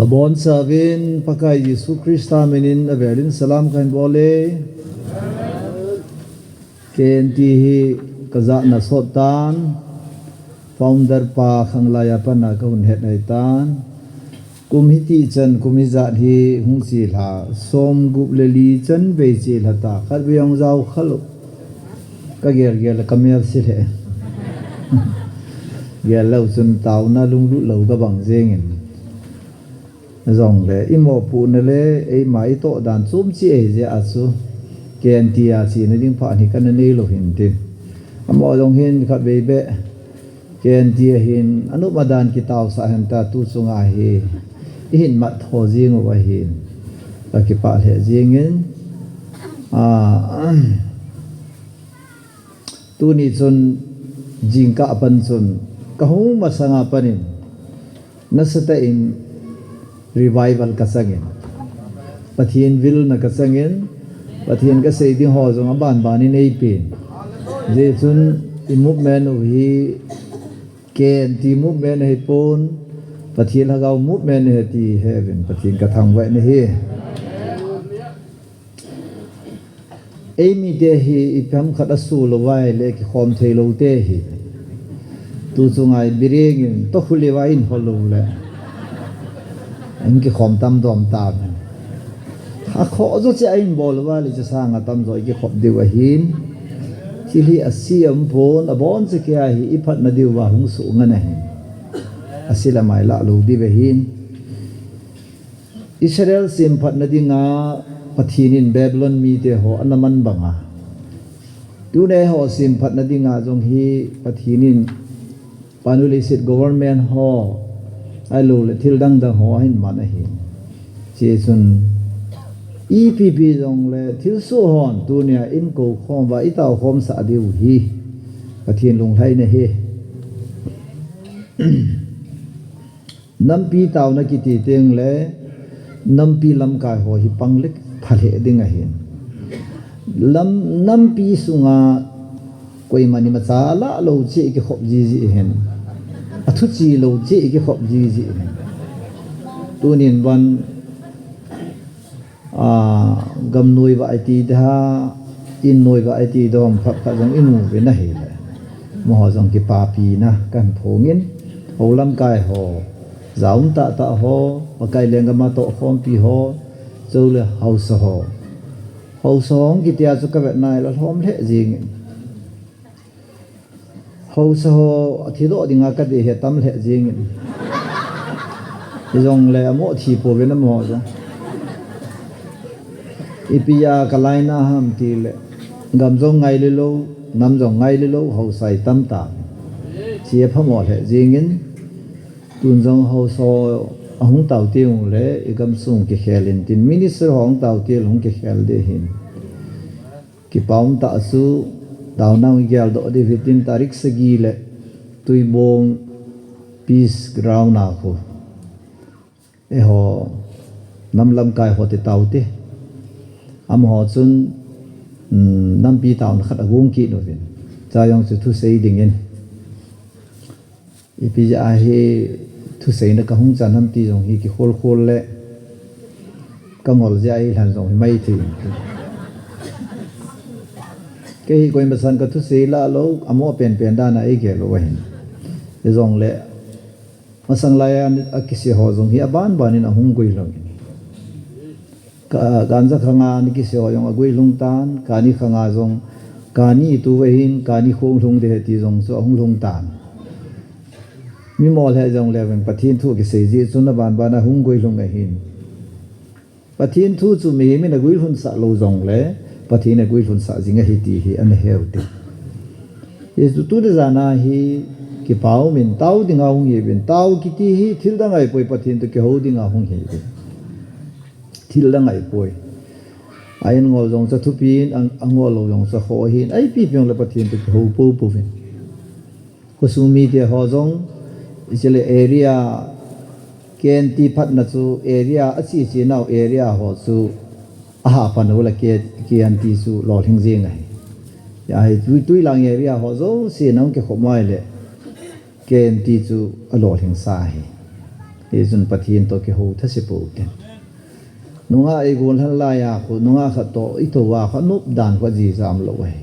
Babon savin pakai Yesus Kristus menin avelin salam kan bole kenti kaza na sotan founder pa khanglaya pa na kaun het naitan kumhiti chan kumiza hi hungsi la som gup leli chan be chi la ta khat biang zau khalo ka ger ger kamel si le ger lau chun tau na lung lu lau ka bang jengin zong le imo pu na le ei mai to dan chum chi e je asu ken tia chi na ding pha ni kan nei lo hin tin amo long hin khat be be ken tia hin anu madan ki taw sa han ta tu chunga hi hin mat tho jing wa hin ta ki pa le jingin tu ni chun jingka pan chun ka hung ma sanga panin nasata in revival kasangin pathian vil na kasangin pathian ka sei ding ho jong ban bani nei pin je chun in movement hi ken ti movement he pon pathian hagau movement he ti heaven pathian ka thang wa ne hi emi de hi ipam khata su lo wai le ki khom thei lo te hi tu chungai bireng to khuli wa in holo le anh cái khom tam dom tam ha kho zo che anh bol wa li cha sang tam zo cái khom diu a hin chi li asiam bon a bon che kya hi iphat na diu wa hung su nga nei asila mai la lo di ve hin Israel sim phat na dinga pathinin Babylon mi te ho anaman banga tu ne ho sim phat na dinga jong hi pathinin panulisit government ho ai lo le thil dang da ho hin man a hin che chun EPP jong le thil su hon tu nia in ko khom wa itaw khom sa diu hi pathian lung thai ne he nam pi taw na ki ti teng le nam pi lam kai ho hi panglik phale ding a hin nam pi sunga koi mani ma cha la lo che ki khop ji ji hen thu chi lo che ki khop ji ji tu nin wan gam noi wa it da in noi wa it dom phap kha jong inu ve na he le mo ho jong ki pa pi na kan thongin holam kai ho zaum ta ta ho pakai lenga ma to khom pi ho zo le house ho song ki tia chu ka ve nai la hom le jing hầu sau thì độ đi ngã cái gì tam lệ riêng thì dòng lệ mỗi thì phổ biến năm họ rồi ipia cái line na ham thì lệ gam dòng ngày lên lâu năm dòng ngày lên lâu hầu sai tam tạm chia phá mọi lệ riêng tuần dòng hầu sau ông tàu tiêu lệ gam sung cái khe lên tin minister ông tàu tiêu ông cái khe để hin cái bóng tạ su tao nang gyal do de 15 tarik sagi le tui bong peace ground na ko e ho nam lam kai ho te tau te am ho chun nam pi tau na khat agong ki no vin cha yong chu thu sei ding en e pi ja he thu sei na ka hung cha nam ti jong hi ki khol khol le ka ngol ja ai han jong mai thi cái coi mà san cái thứ gì là lâu amo pen pen đa na cái lo vậy cái dòng lệ mà sang lại anh cái gì họ dòng hiện ban ban nên hung quỳ lòng cả gan ra khanga ni cái gì họ dòng quỳ lung tan cả ni khanga dòng cả ni tu về hin cả ni khung lung để ti dòng so hung lung tan mi mò lại dòng lệ mình bắt thiên thu cái gì cho nó ban ban na hung quỳ lung cái hin bắt thiên thu chú mình là quỳ lung sa lâu dòng lệ pathi na gui phun sa jinga hi ti hi an heu ti yesu tu de zana hi ki pau min tau dinga hung ye bin tau ki ti hi thil da ngai poi pathin to ke ho dinga hung he thil da ngai poi ain ngol jong cha thu pin angol lo jong cha ho hin ai pi pyong la pathin to ke ho pu pu vin ko su mi de ho jong isele area ken ti phat na chu area achi chi nau area ho chu aha pan wala ke anti su lo thing jing ai ya hai tui lang ye ria ho zo se nong ke khomai le ke anti chu a lo thing sa hi izun pathin to ki ho thase po ten nunga ai gol halla ya ko nunga kha to ito wa kha nup dan ko ji jam lo wai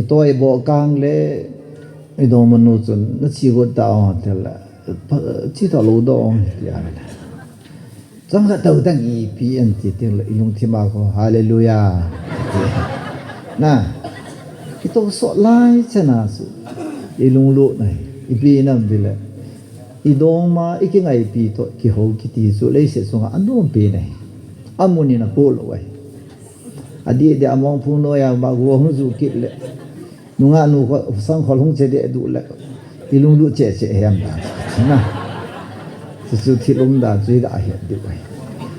itoi bo kang le ido manu chun na chi go ta on tel chi ta lo do ya chang kha tau tang I pi an ti tel ilung thi ma ko hallelujah na ito so lai chana su ilung lu nai ipi nam bile idong ma ikingai pi to ki ho ki ti su le se songa andom pi nai amuni na ko lo wai adi de among phu no ya ba go hu zu ki le nunga nu ko sang khol hung che de du le ilung lu che che hem da na su thi lum da zui da he de wai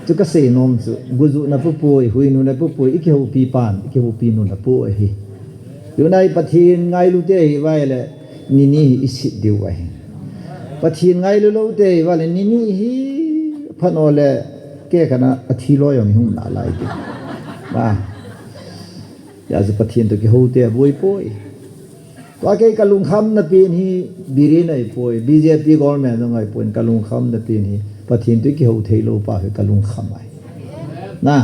chu ka se nom chu gu zu na pu poi hui nu na pu poi iki ho pi pan iki ho pi nu na pu hi yu nai pathin ngai lu te hi vai le ni ni isit de wai pathin ngai lu lo te vai le ni ni hi phano le ke kana athi lo yong hum na lai de ba ya zu pathin to ki ho te boi poi to ke kalung kham na pin hi biri nai poi BJP government ngai pon kalung kham na pin hi pathin to ki ho thei lo pa ke kalung kham ai na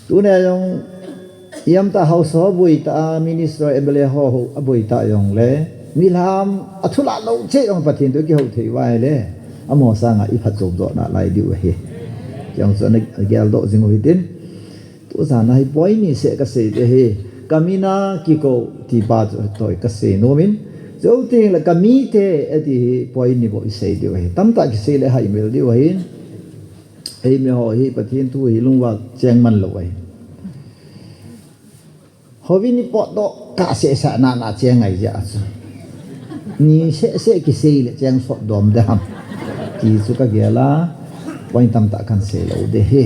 tu ne yong yam ta house ho boi ta minister MLA ho boi ta yong le milam athula lo che yong pathin to ki ho thei wai le amo sa nga I phat chom do na lai diu he yang so na gel do jing wi tin tu sa na hi poi ni se ka se de he kamina ki ko ti ba toy ka se no min zo ting la kami te ati poi ni bo se diu he tam ta ki se le hai mel diu he ei me ho hi pathin tu hi lung wa cheng man lo wai hobi ni po do ka se sa na na cheng ai ja ni se ki se le cheng so dom de ham ti su ka gela point tam ta kan se lo de he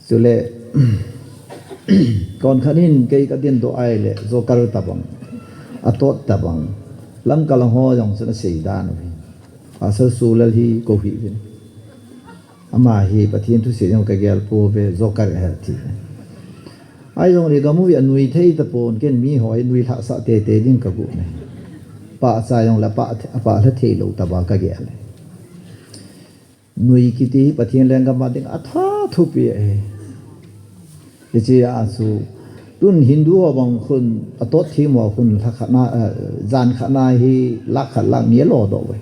su le kon khanin ke ka din do ai le zo kar tabang atot tabang lam kalang ho jong sa se da no asal su le hi ko hi bin ama hi pathin tu se jong ka gel po ve zo kar ha ti ai jong ri ga mu ya nui thei ta pon ken mi hoi nui tha sa te te ding ka gu ne pa sa yong la pa la thei lo ta ba ka gel nui ki ti pathin leng ga ma ding atha thu pi e che a su tun hindu ho bang khun atot thi mo khun tha khana zan khana hi lak khat lak nie lo do we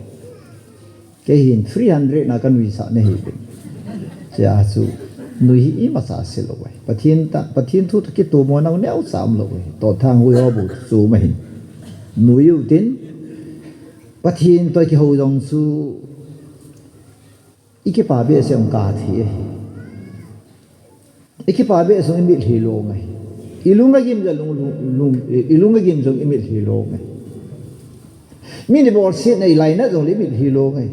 ke hin 300 na kan wi sa ne hi che a su nui hi ma sa se lo we pathin thu ki tu mo na ne au sam lo we to thang hui ho bu su ma hin nui yu tin pathin to ki ho dong su iki pa be se ong ka thi iki pa be so imil hi lo ngai ilunga gim ja lung ilunga gim so imil hi lo ngai mi ni bor sit nei lai na so limit hi lo ngai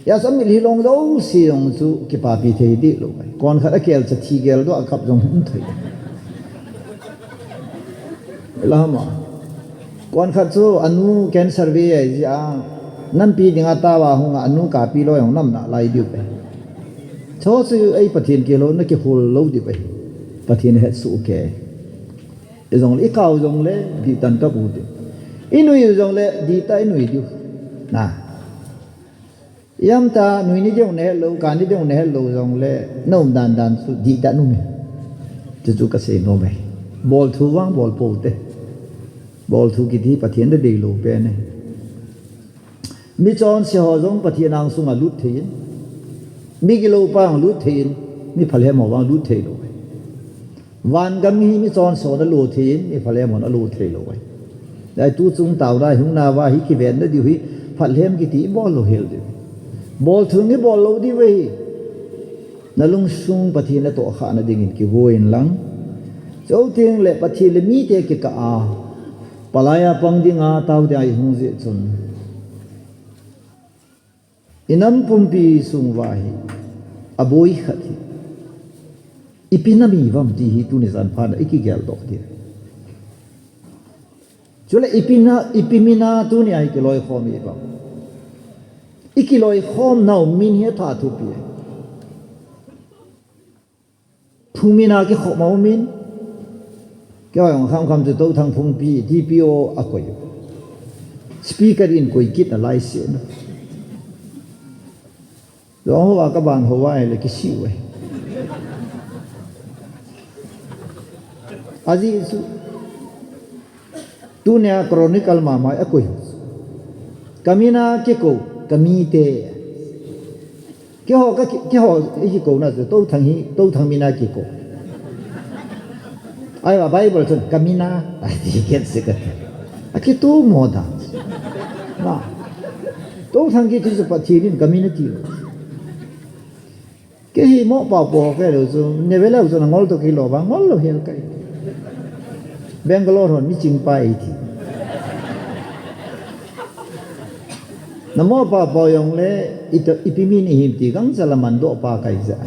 ya so mil hi long do si ong su ki pa pi the di lo ngai kon kha kel cha thi gel do khap jong hum thai lama kon kha chu anu cancer ve ai ja nan pi dinga ta wa hunga anu ka pi lo yong nam na lai diu pe cho su ai pathin ke lo na ki hul lo di pe pathin het su ke izong li kaw jong le di tan ka bu de inu yu jong le di ta inu diu na yam ta nui ni jong ne lo ka ni jong ne lo jong le no dan su di ta nu me chu ka se no me bol thu wang bol po te bol thu ki thi pathin de lo pe ne mi chon se ho jong pathin ang sunga lut thein mi ki lo pa ang lut thein mi phale mo wang lut thei lo wan gam mi chon so na lo thein mi phale mo na lo thei lo wai dai tu chung taw dai hung na wa hi ki ven na di hi phalem ki ti bol lo hel di bol thu ni bol lo di we na lung sung pathin na to kha na ding in ki voin lang chau ting le pathin le mi te ki ka a palaya pang dinga taw dai hung je chun inam pumpi sung vai aboi khati ipinami vam ti hi tu ni zan phan iki gel dok dia chule ipimina tu ni ai ke loi khom i ba iki loi khom nau min he tha thu pi phumina ke khom mau min ke yong kham kham tu to thang phung pi DPO akoi speaker in koi kit na lai se no do hoa ka bang hoa le ki siwe aji su dunia chronicle ma mai akoi kamina ke ko kamite ke ho hi ko na to thang mina ke ko ai ba bible chun kamina ai ke se ka aki tu mo da na to thang ki tu pa thi ni community ke hi mo pa po ke lo so ne ve lo so ngol to ki lo ba ngol lo hel kai Bangalore hon mi ching pa thi namo pa po yong le ipimi ni him ti gang salaman do pa kai za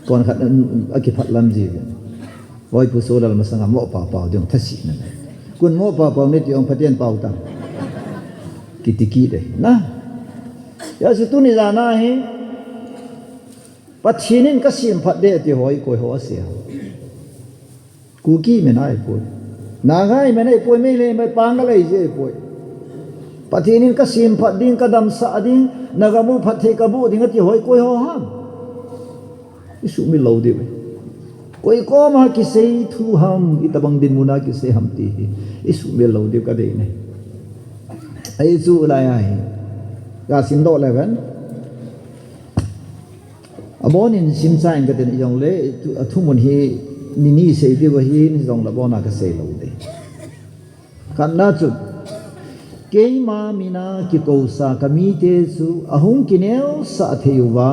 kon khat aki phat lam ji voi pu so dal masanga mo pa pa dong thasi na kun mo pa pa ni ti ong phatien pau ta kitiki de na ya su tu ni za na hi pathinin ka sim phat de ti hoi koi ho sia ku ki me nai poi na gai me nai poi me le me pang ga lai je poi pathinin ka sim phat ding ka dam sa ding nagamu phat the ka bu ding ti hoi koi ho ham isu mi lo de koi ko ma ki sei thu ham itabang din muna ki sei ham ti isu mi lo de ka de ne ai su lai ai ga sim do le ven abon in sim sang ka den yong le thu mun hi ni sei bi wa hi ni jong la bona ka sei lo de kan na chu ke ma mina ki ko sa kami te su ahung kineo sa theuwa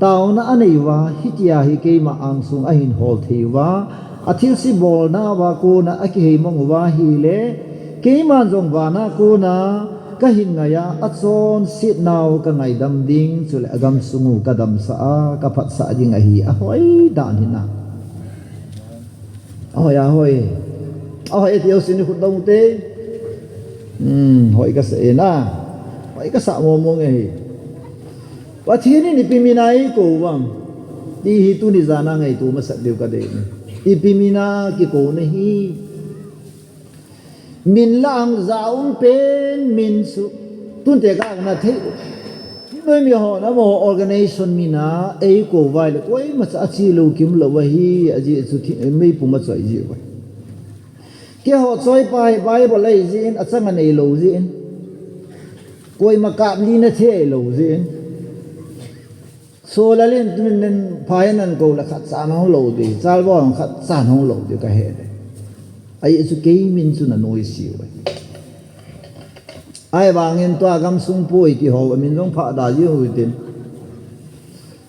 tauna aneiwa hitia hi ke ma angsung ahin hol theuwa athil si bol na wa ko na aki he mong wa hi le ke ma jong wa na ko na ka hin nga ya achon sit naw ka ngai dam ding chule agam sungu ka dam sa a ka phat sa jing a hi a hoi dan hi na hoi etio sin khu dong te hoi ka se na hoi ka sa mo mo nge wa thini ni piminai ko wam ti hi tu ni zana ngai tu ma sat deu ka de i pimina ki ko ne hi min lang zaung pen min su tun te ka na the noi mi ho na mo organization mina ei ko vai le koi ma cha chi lo kim lo wa hi aji su thi mei pu ma chai ji wa ke ho choi pai bible lai jin achang nei lo jin koi ma kap li na the lo jin so la len tumin nen phayan an ko la khat sa no lo de chal bo khat sa no lo de ka he de ai su ke min su na noi si wa ai wangin to gam sung poi ti ho min jong pha da ji hu tin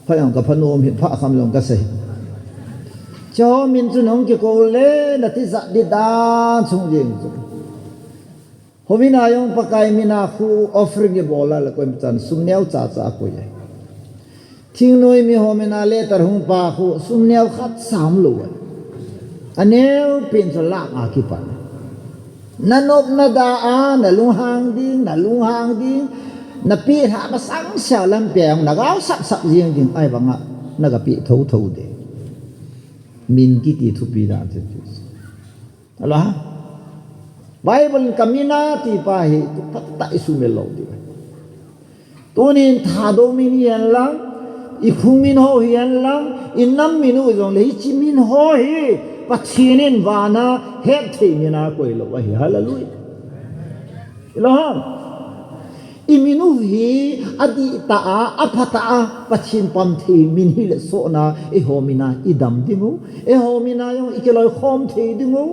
phayang ka phanom hi pha kham long ka sei cho min chu nong ki ko le na ti za di da chung jing chu homina yong pakai mina khu offering ye bola la ko chan sum neu cha cha ko ye thing noi mi homina le tar hung pa khu sum neu khat sam lo wa aneu pin so la a ki pa nanop na da a na lung hang ding na pi ha ma sang sia lam piang na gao sap jing ding ai banga na ga pi tho de min ki ti thu pi da che ala bible kamina ti pa hi tu pat ta isu me lo di tonin tha do min yan lang i khung min ho hian lang in nam minu jong le chi min ho hi pathinin wana het thei mina koi lo wa hi hallelujah iloham iminu hi adi ta a aphata a pachin pam thei min hi le so na e homina idam dingu e homina yong ikeloi khom thei dingu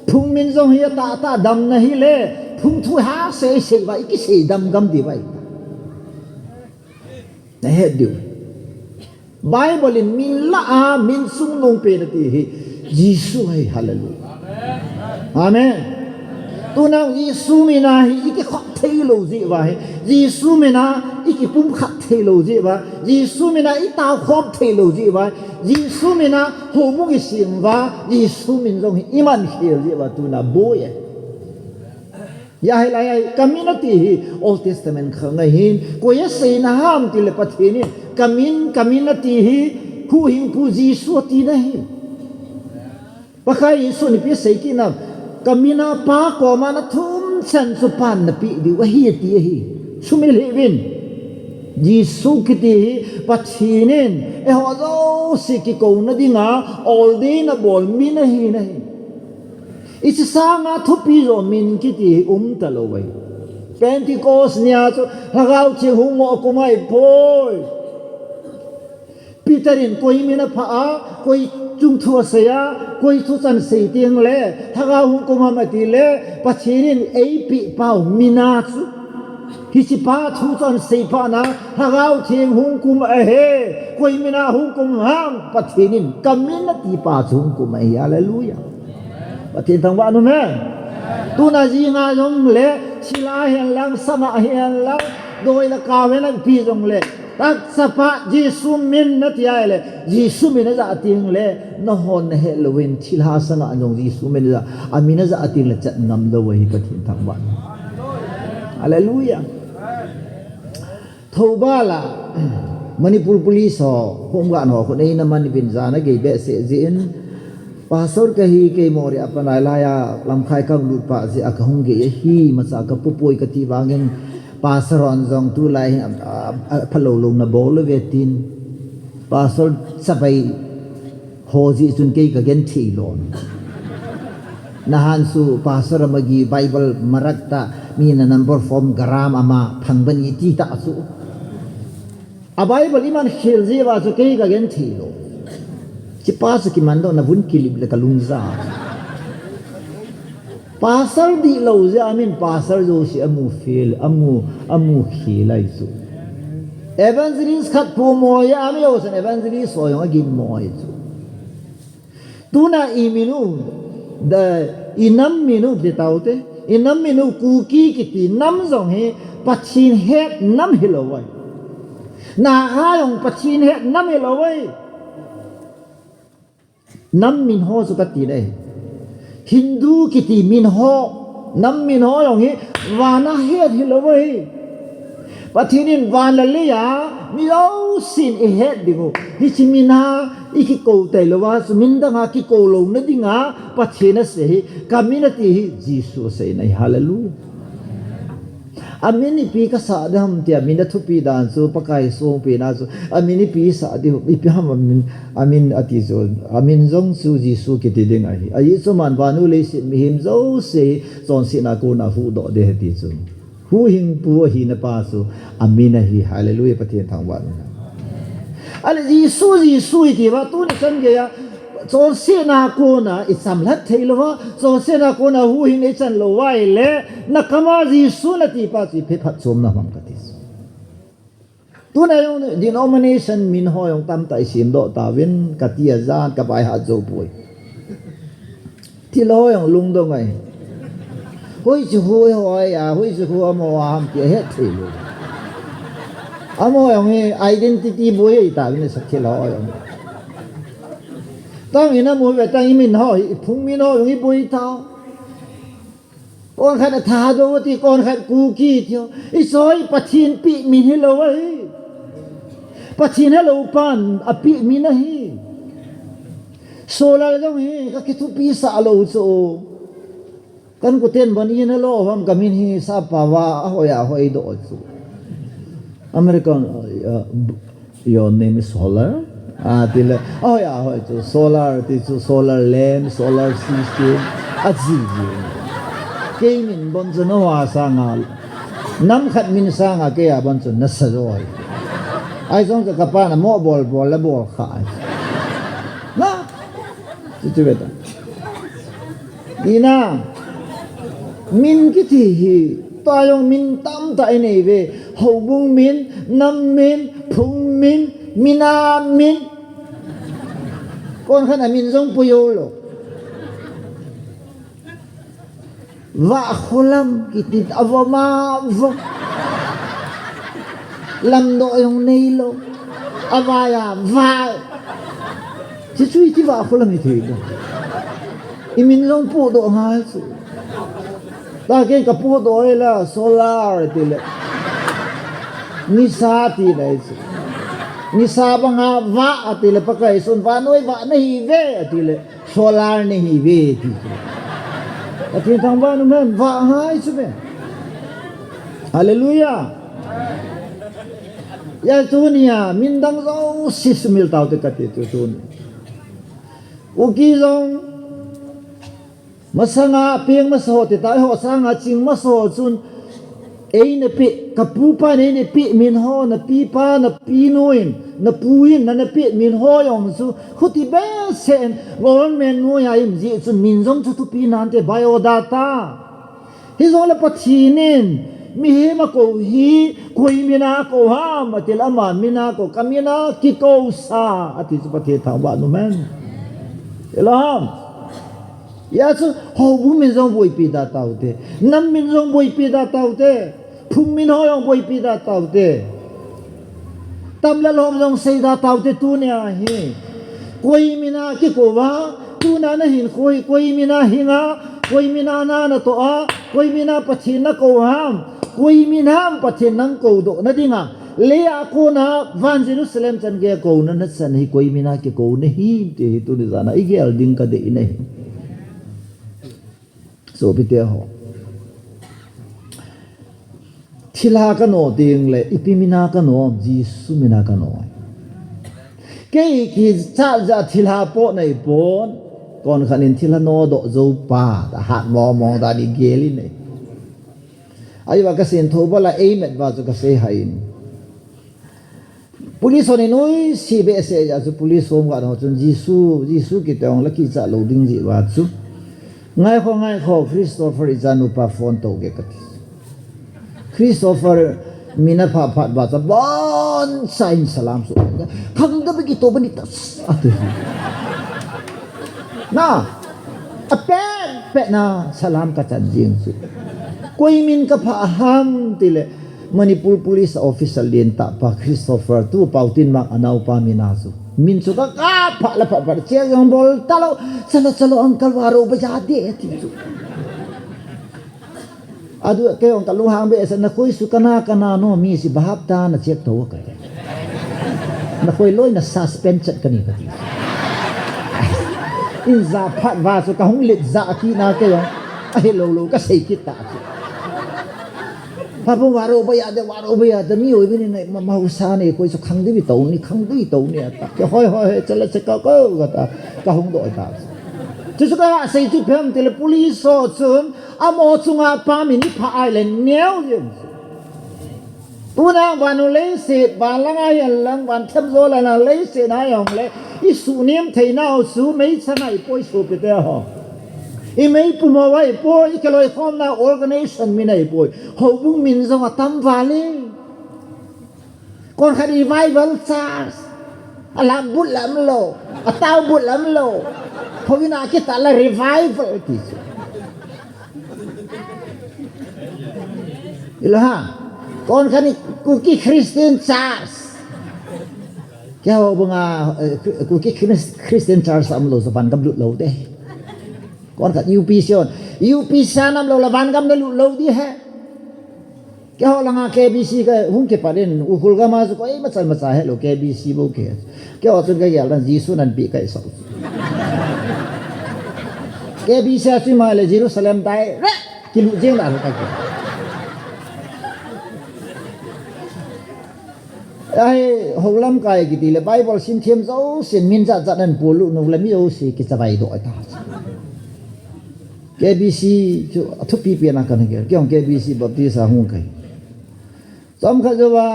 phung min jong hi ta dam na hi le phung thu ha se wa iki se dam gam di vai na het diu bible in min la a min sung nong pe na ti hi Jesus hai hallelujah amen tu na Giêsu mina hi iki khot thei lo ji wa hi Giêsu mina iki pum khat thei lo ji wa Giêsu mina i ta khop thei lo ji wa Giêsu mina ho mu gi sim wa Giêsu min jong hi iman khel ji wa tu na bo ye ya hai lai community hi Old Testament khang hin ko ye sei na ham ti le pathini community hi hu hing pu Giêsu ti na hi pakai Yesu ni pi sei ki na kamina pa ko ma na thum chan su pan na pi di wa hi ti hi sumil hi win Giêsu kiti pathinin e ho zo si ki ko na dinga all day na bol min na hi na hi it's sanga thupi ro min kiti talowai Pentecost nia chu hagau chi hungo kumai poi Peterin koi mina pha a koi chung thua seya koi thu chan sei tiang le hagau hung kuma ma ti le pathinin ei pi pau mina chu hi chi pa thu chan sei pa na hagau thing hung kum a he koi mina hung kum ham pathinin kamina ti pa chung kum ai hallelujah pathin thang wa nu me tu na ji nga jong le chila hian lang sama hian lang doi la ka wen ang pi jong le tak sapa Giêsu min na ti ai le Giêsu min na za ting le no hon Halloween chila sanga anong Giêsu min za amina za ating la chat ngam lo wa hi pathin thang wa hallelujah thobala Manipur police ho homgan ho ko nei na man bin za na ge be se jin pastor ka hi ke mori apana laya lam khai kang lut pa ji akahung ge hi masa ka pupoi ka ti wangeng pastor on jong tu lai phalo lung na bol ve tin pastor sabai ho ji chun ke ka gen thi lon nahan su pastor magi bible marakta mi na number form gram ama phangbani ti ta su a bible iman khil ji wa su ke ka gen thi lo si pastor ki mando na bun kilib le kalungza pastor di lo ja amin pastor jo si amu feel amu khilai su evangelist khat pu mo ya ami o san evangelist so yong gi mo su tuna iminu the inam minu de taute inam minu ku ki ti nam jong he pachin het nam hilowai na ha yong pachin het nam hilowai nam min ho su kati dai Hindu kiti min ho nam min ho yong hi wana het hilowai pathinin wan la le ya mi lo sin e het dingo hi chimina iki ko tai lowa sumin da nga ki ko lo na dinga pathina se community hi Jisu se nai hallelujah amini pi ka sa dam ti amina thu pi dan su pakai so pi na su amini pi sa di pi ham amin ati zo amin zong su Jisu ki ti ding ai ai so man wanu le si mi him zo se zon si na ko na hu do de ti zu hu hing pu hi na pa su amina hi hallelujah pathian thang wan ale Jisu ti wa tu ni san ge ya zo se na ko na isam lat thei lo wa zo se na ko na hu hing e chan lo wai le na kama Jisu na ti pa chi phe phat som na mam ka ti tu na yong denomination min ho yong tam tai sim do ta win ka ti azan ka bai ha zo pui ti lo yong lung do ngai hoi chu hoi hoi ya hoi chu hu mo wa ham ti he thei lo amo yong identity boy ta win sa thi lo yong tang ina mo ve tang min ho phung min ho yong boi tao con khai tha do ti con khai ku ki thio i soi pathin pi min hi lo ai pathin hello pan a pi min na hi solar dong hi ka ki thu pi sa lo so kan ku ten ban in lo ham kamin hi sa pa wa hoya hoi do chu American your name is solar tila oh ya ho chu solar ti chu solar lamp solar system aji ke min bon chu no wa sa nga nam khat min sa nga ke ya bon chu na sa roi ai song ka pa na mo bol la bol kha na ti beta ina min ki ti hi ta yong min tam ta nei ve ho bung min nam min phung min mina min con khana min jong puyo lo va kholam kitit avama vo lam do yong nei lo avaya va chi chui ti va kholam ti do i min jong pu do nga su ta ke ka pu do la solar ti le ni sa ti lai su ni sa banga va atile pakai sun va noi va nahi ve atile solar nahi ve ti Pathin thang ba nu men va hai chu me. Hallelujah. Ya tunia min dang zo sismil tau te kati tu tun. Uki zong masanga piang maso te tai ho sanga ching maso chun ei na pi kapu pa ne pi min ho na pi pa na pi noin na puin na pi min ho yong su khuti be sen gon men nu ya im ji chun min zong chu tu pi nan te biodata hi zong la pathinin mi he ma ko hi koi mina ko ha ma te lama mina ko kamina ki ko sa ati chu pathe tha ba nu men elam ya chu ho bu min zong boi pi da tau te nam min zong boi pi da tau te phum min ho yong boi pi da tau te tam la lom zong sei da tau te tu ne a hi koi mina ki ko wa tu na na hin koi mina hinga koi mina na to a koi mina pathin na ko ham koi mina pathin nang ko do na dinga le a ko na van Jerusalem chan ge ko na san hi koi mina ki ko ne hi te tu ni zana i ge al ding ka de ne so bi te ho thila ka no ding le ipimina ka no Jisu mina ka no ke ki cha ja thila po nei pon kon khanin thila no do zo pa da hat mo mo da di geli nei ai wa ka sen tho bala aimet ba zo ka se hain police on noi CBS ya zo police hom ga no chun Jisu ki tong la ki cha lo ding ji wa chu ngai kho Christopher izanu pa phone to ge ka Christopher mina pha phat ba cha bon sain salam so khang da bi to bani tas na a pe na salam ka chan jing su koi min ka pha ham tile Manipur police official lien ta pa Christopher tu pautin mak anau pa minasu min su ka pha la pha che yang bol talo chalo angkal waro ba ja de ti su adu ke ong kalu hang be sa na koi su kana no mi si bahap ta na check to ka na koi loi na suspension kani ka ti in za phat wa su ka hung lit za ki na ke yong ai lo ka sei ki ta pa pung waro ba ya de mi oi bi ni ma sa ne koi su khang de bi to ni ta ke hoi chala che ka ko ka ta ka hung do ta chu su ka sei chu phem tele police so chun amo chunga pa min pha ai le neu yem tuna wanu le se ba lang ai lang wan them zo la na le se na yong le i su nim thei na su mei chanai poi su pe te ho i mei pu mo wai po i ke loi form na organization mi nei poi ho bung min zo tam va le kon khadi revival church alam but lam lo atau but lam lo ho wina ki ta la revival ti ilaha kon khani ku ki Christian church kya ho bunga ku ki Christian church am lo sa ban kam lu lo de kon khat UP sanam lo la ban kam lu lo di hai kya ho langa KBC ka hung ke parin ukul ga ma su ko ma hai lo KBC bo ke kya ho sun ga ya lan Jisu nan bi kai so KBC si ma le Jerusalem dai ki lu jeng la ka ai holam kai ki le Bible sin thiam zo sin min za nan polu no la mi o si ki chabai do ta KBC chu thu pi pi na kan ke kyong KBC baptist a hung kai som kha jo wa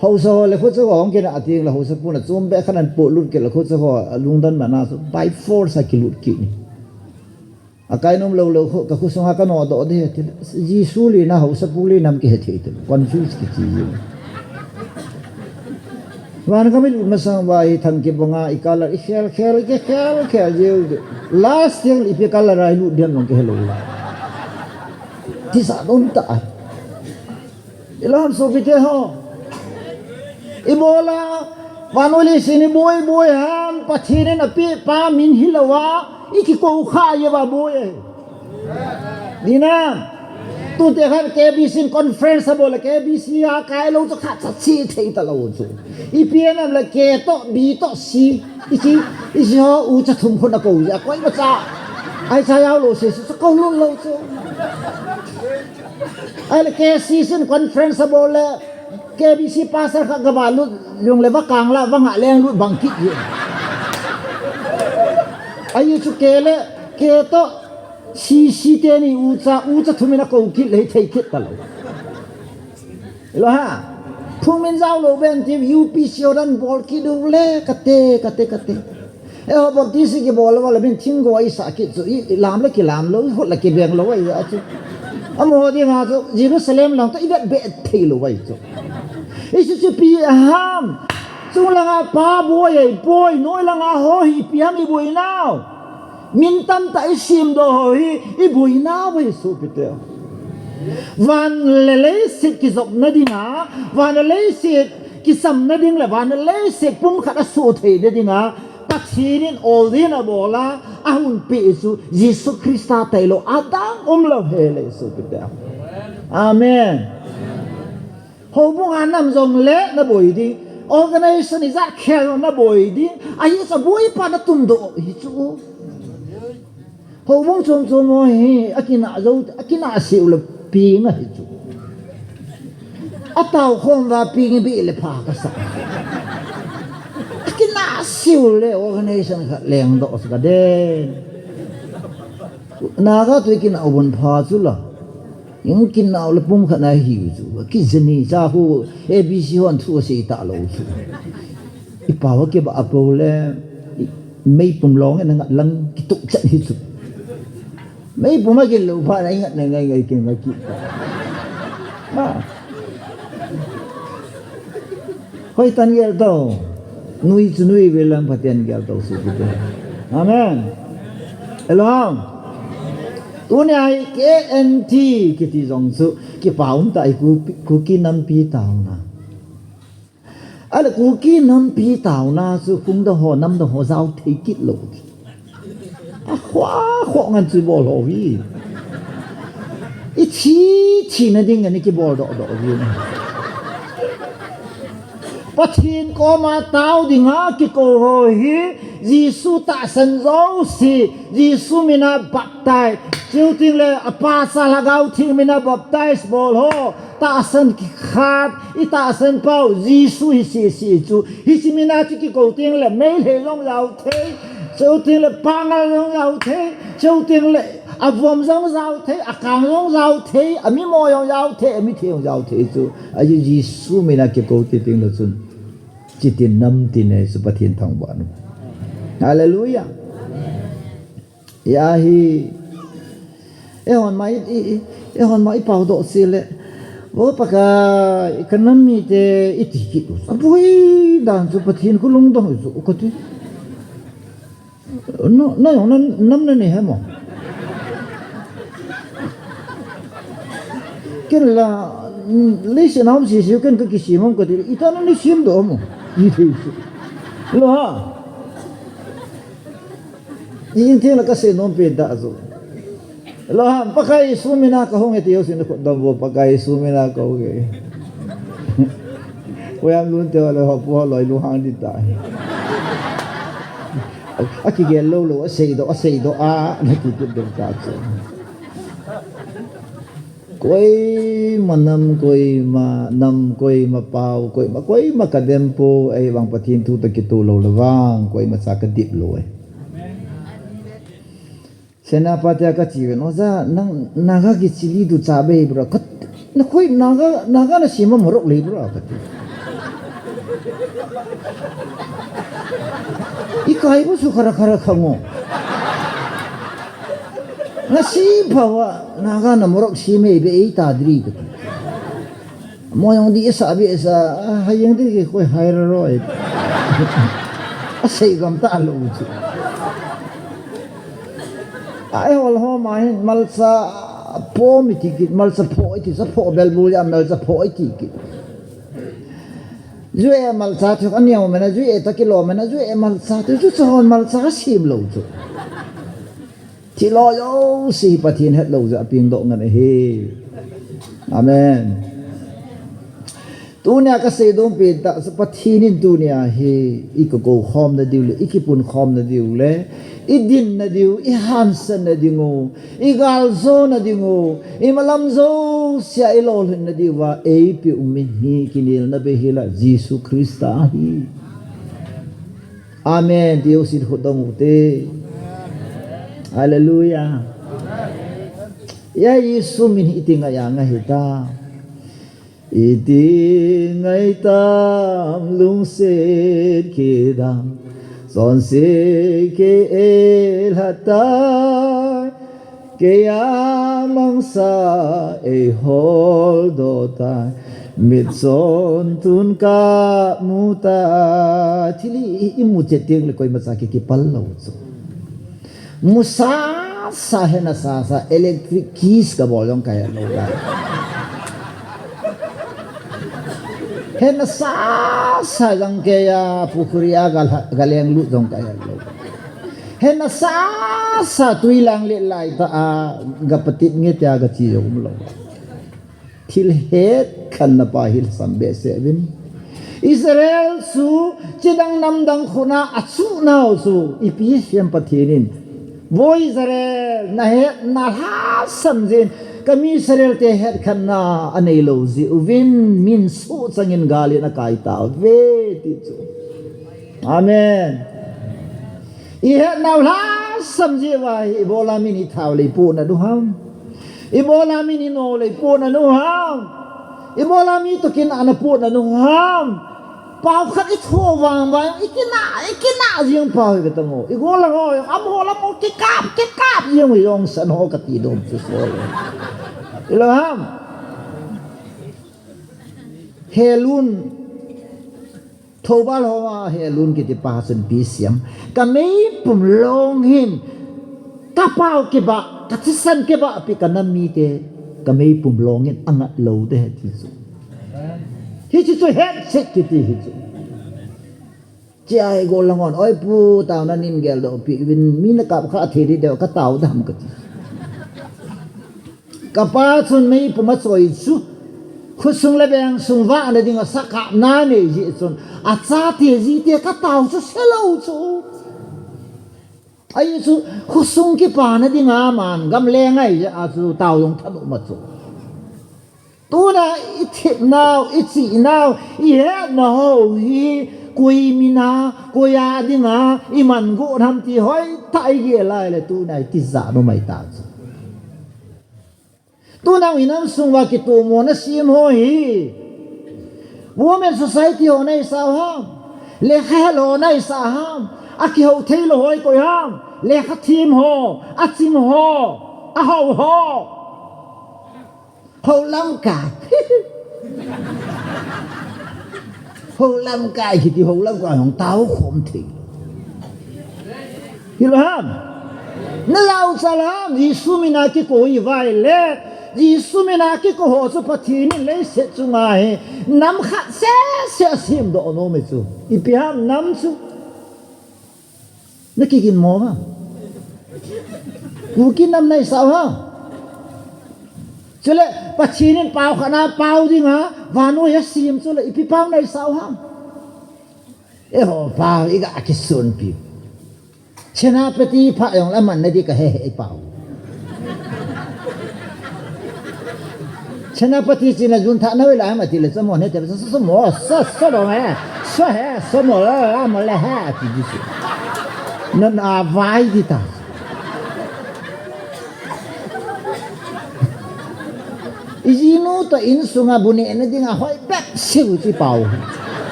ho so le khu chu hong ke na ating la ho sa pu na chum be khanan polu ke la khu chu ho lungdan ma na so by force ki lut ki ni akai nom lo ka khu so ha ka no do de Jisu li na ho sa pu li nam ki he the confuse ki chi wan kami masang wai thang ke bonga ikala khel je last yang ipe kala rai lu diam long ke hello la ti sa don ta ilham so bite ho ibola wanoli sini boy han pathine na pi pa min hilawa iki ko kha ye ba boy dina tu te khan KBC conference bola KBC a kai lo cho kha cha chi thei ta lo chu IPN la ke to B to C isi ho u cha thum khona ko ya koi ma cha ai sai áo lộ sẽ câu luôn lâu chứ ai là cái season conference bol là KBC pasar khắc gaba luôn yung leva kang la vang aleng luôn bằng kít gì ai chú kê là kê to si tên ni uza thu mình câu kít lấy thấy kít ta lâu lo ha thu mình giao lộ bên thì UPC orang bol kít đâu le kate họ bảo tí sĩ cái bol là bên thiên gọi sakit rồi làm là cái làm lâu hoặc là cái bèn lâu vậy chứ amo di nga so Jerusalem lang to ibat bet thilo vậy chứ isu chu pi ham chung langa pa boy noi langa ho hi pi ham i boy now min tam ta sim do ho hi i boy now vậy so pite van le sit ki zop na dinga van le sit ki sam na ding la van le sit pum khat so thei de dinga pathirin all na bola ahun pe su Jesus Christa tailo adang lo hele so pite amen ho bung anam jong le na boy di organization is a khel na boy di ai sa boy pa na tum do hi chu ho bung chom mo hi akina siu le pi nga hi chu ataw khom wa pi bi le pha ka sa kina siu le organization kha leng do sa den naga tu kina obon pha chu la yung kina le pum kha na hi chu ki zeni cha hu ABC hon thu se ta lo chu I pa wa ke ba apo le mei pum long na lang ki tu cha hi chu mei pum ma ke lo pha na ngai ke ma ki ma hoi tan gel to nui velang patian gel to su tu amen elong tunai KNT kiti jong su ki paum tai ku ki nam pi tau na ala ku ki nam pi tau na su khung da ho nam da ho zau thei kit lo a khwa ngan chu bo lo wi I chi na ding ani ki bol do wi pathin ko ma tau dinga ki ko ho hi Gisu ta san zo si Gisu mina baptai chiu ting le apa sa lagau thing mina baptais bol ho ta san ki khat I ta san pau Gisu hi si chu hi si mina ki ko ting le mei le long yau the chiu ting le pangal long yau the chiu ting le avom zong yau the akang long yau the ami mo yong yau the ami the yong yau the chu ai Gisu mina ki ko ting le chun chỉ tiền năm tiền này sự phát hiện thằng bạn hallelujah ya hi hon mai pau do sile wo paka economy te itiki apoi dan su phát hiện ko lung do su ko ti no nam ne he mo ken la lấy xe nào xí xíu cái xí mông cái gì ta nó lấy xiêm đồ mà gì thế lo ha nhìn thế là cái xe nó bị đã rồi lo ha pakai sumina ka hong etiyo sin ko dambo pakai sumina ka okay oyam luôn te lo ho po lo lu hang di ta aki ge lo a sei do a na ki tu dem ka chu koi manam koi ma nam koi ma pau koi ma kadempo ai wang pathin thu ta kitu lo lawang koi ma sa ka dip lo senapati ka chi no za nang naga ki chili du cha be bro kat na koi naga na sima morok le bro ka ikai bu su khara khango nasi bawa naga na morok si me be ita dri ka mo yang di sa hayang di ko haira ro asai gam ta lo chu ai hol ho mai malsa po mi tikit malsa po iti sa po bel bu ya malsa po iti ki zue malsa chu an yaw mena zue ta kilo mena zue malsa tu chu hon malsa sim lo chu chỉ lo yo si pathin het lo za ping do ngan he amen tunia ka sei dong pe ta pathinin tunia hi ikko khom na diu le ikipun khom na diu le idin na diu I hansan na dingo igal zo na dingo imalam zo sia ilol na diu wa ei pi umin hi kinil na behila Jesus Krista hi amen diu sin khodong te hallelujah ya Yesu min itinga ya nga hita Iti ngay tam lung sen kidang son se ke el hatai kaya mangsa e hol dotai mit son tun ka muta chili imu cheting le koi masaki ki pallo so musa sa hena sa electric keys ka bolong kaya lo Hena sa gang kaya pukuria galeng lu dong kaya lo. Hena sa tuilang le lai ta gapatit nge tia ga chi yom lo. Til het kan na pa hil sambe sevin. Israel su chidang namdang khuna asu nau su ipi siam pathinin. Wo Israel na het na ha samjin kami Israel te het khanna anei lo zi uvin min su changin gali na kai ta ve ti chu amen I het naw la samji wa ibola mini thaw le pu na du ham ibola mini no le pu na nu ham ibola mi to kin ana pu na nu ham pau khat I tho wang ba ikina jing pau ke tango igola ho amhola mo kikap jing yong san ho ka ti dom chu so Ilham helun thobal hoa helun ki ti pasan bisiam kami pumlong hin kapau ke ba katisan ke ba pi kanami te kami pumlong hin angat lo te ti su hi chu het sek ki ti hi chu chai go langon oi pu taw na nin gel do pi win min ka kha theri de ka taw dam ka ti kapa chun mei puma choi chu khusung le beng sung wa na ding saka na ne ji chun a cha te ji te ka taw chu selo chu ai chu khusung ki pa na ding a man gam le ngai a chu taw yong thalo ma chu tu na I thip now I chi now I he no ho hi kui mina kuya ding a I man go tham ti hoi tai ge lai le tu na ti za no mai ta tu nang inam sungwa ki tu mo na sim ho hi women society ho nei sa ham le khelo nei sa ham aki ho thelo hoi ko ham le kha thim ho a chim ho a ho lam ka ho lam ka ki ti ho lam ka hong tao khom thi hilham na lau salam Yesu mina ki ko I vai le Yesu mina ki ko ho su pathini le se chunga he nam khat se sim do no me chu ipiam nam chu nakikin mo ha kukin nam nai sao ha chule pathini pau khana pau ding ha vano ya sim chu le ipi pau nai sao ha e ho pau iga akisun pi chena pati pha yong la man na di ka he pau Senapati China Junta na wala ma ti le sa mo ne te sa mo sa do me sa he sa mo la mo le ha ti di su na na vai di ta izinu ta in sunga buni na ding a hoi bet siu ti pau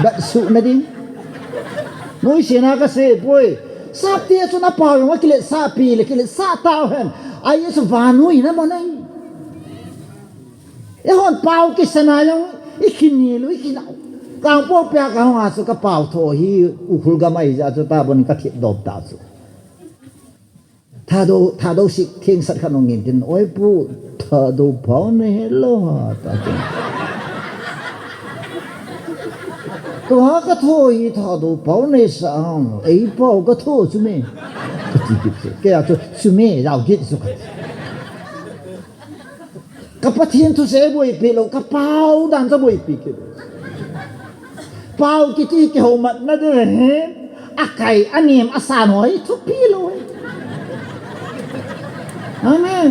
bet su na ding noi sena ka se poi sa ti su na pau mo ki le sa pi le ki le sa ta hen ai su vanui na mo nai e hon pau ki sana yung ikini lu ikinau kang po pya ka nga su ka pau tho hi ukhul ga mai ja chu ta bon ka thip dop ta chu tha do sik thing sat khanong ngin tin oi pu tha do pau ne hello ha ta chu to ha ka tho hi tha do pau ne sa ei pau ka tho chu me ka ti ki ke ya chu chu me rao git su ka กับประเทศทุเสบวยปีเรากับเป้าดันจะบวยปีกันเป้ากิจเกี่ยวมันนั่นเลยอาไก่อันนี้อาสาหน่อยทุกปีเลยอาเมน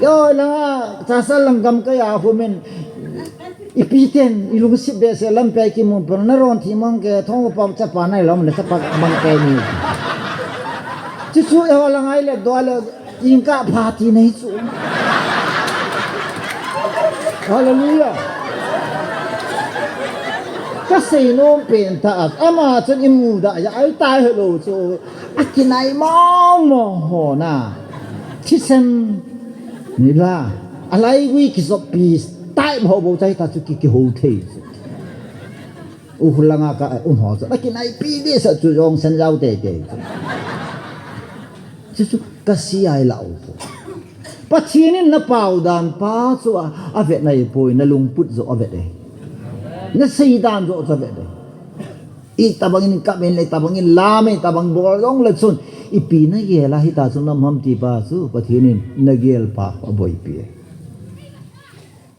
ก็แล้วถ้าสั่งกำก็อยากคุมนอีปีเต็นอีลุงสิบเดชลำไปกิมุนปนนรอนที่มังแกท้องปั๊มจะปานไหนแล้วมันจะปักมังแกนี่ที่สุดเอาละไงเลยตัวเลยยิงกะพาที่ไหนสุดฮาเลลูยาก็เสียโน้มเป็นตาอามาจนอิมูดะอย่าไอ้ตายเหรอจูอากินไหนมองมองหัวหน้าที่ฉันนี่ล่ะอะไรวิกิสปีสตายพอบอกใจตาสุกิกิโฮเทสอุลังอากาหัวจะอากินไหนปีเดียสัจจุยองสัญญาเตะที่สุดก็เสียเหล่าปัจจุบันนับเป่าดานป้าสัวอาเวทในป่วยนัลุงพุทธโซอาเวทเองนัสีดานโซอาเวทเองอีตาบังอินกับเองตาบังอินลาเมตาบังบอลงเลยส่วนอีปีนักเกลาฮิตาสุนน้ำตีป้าสัวปัจจุบันนักเกลป้าบ่อยปี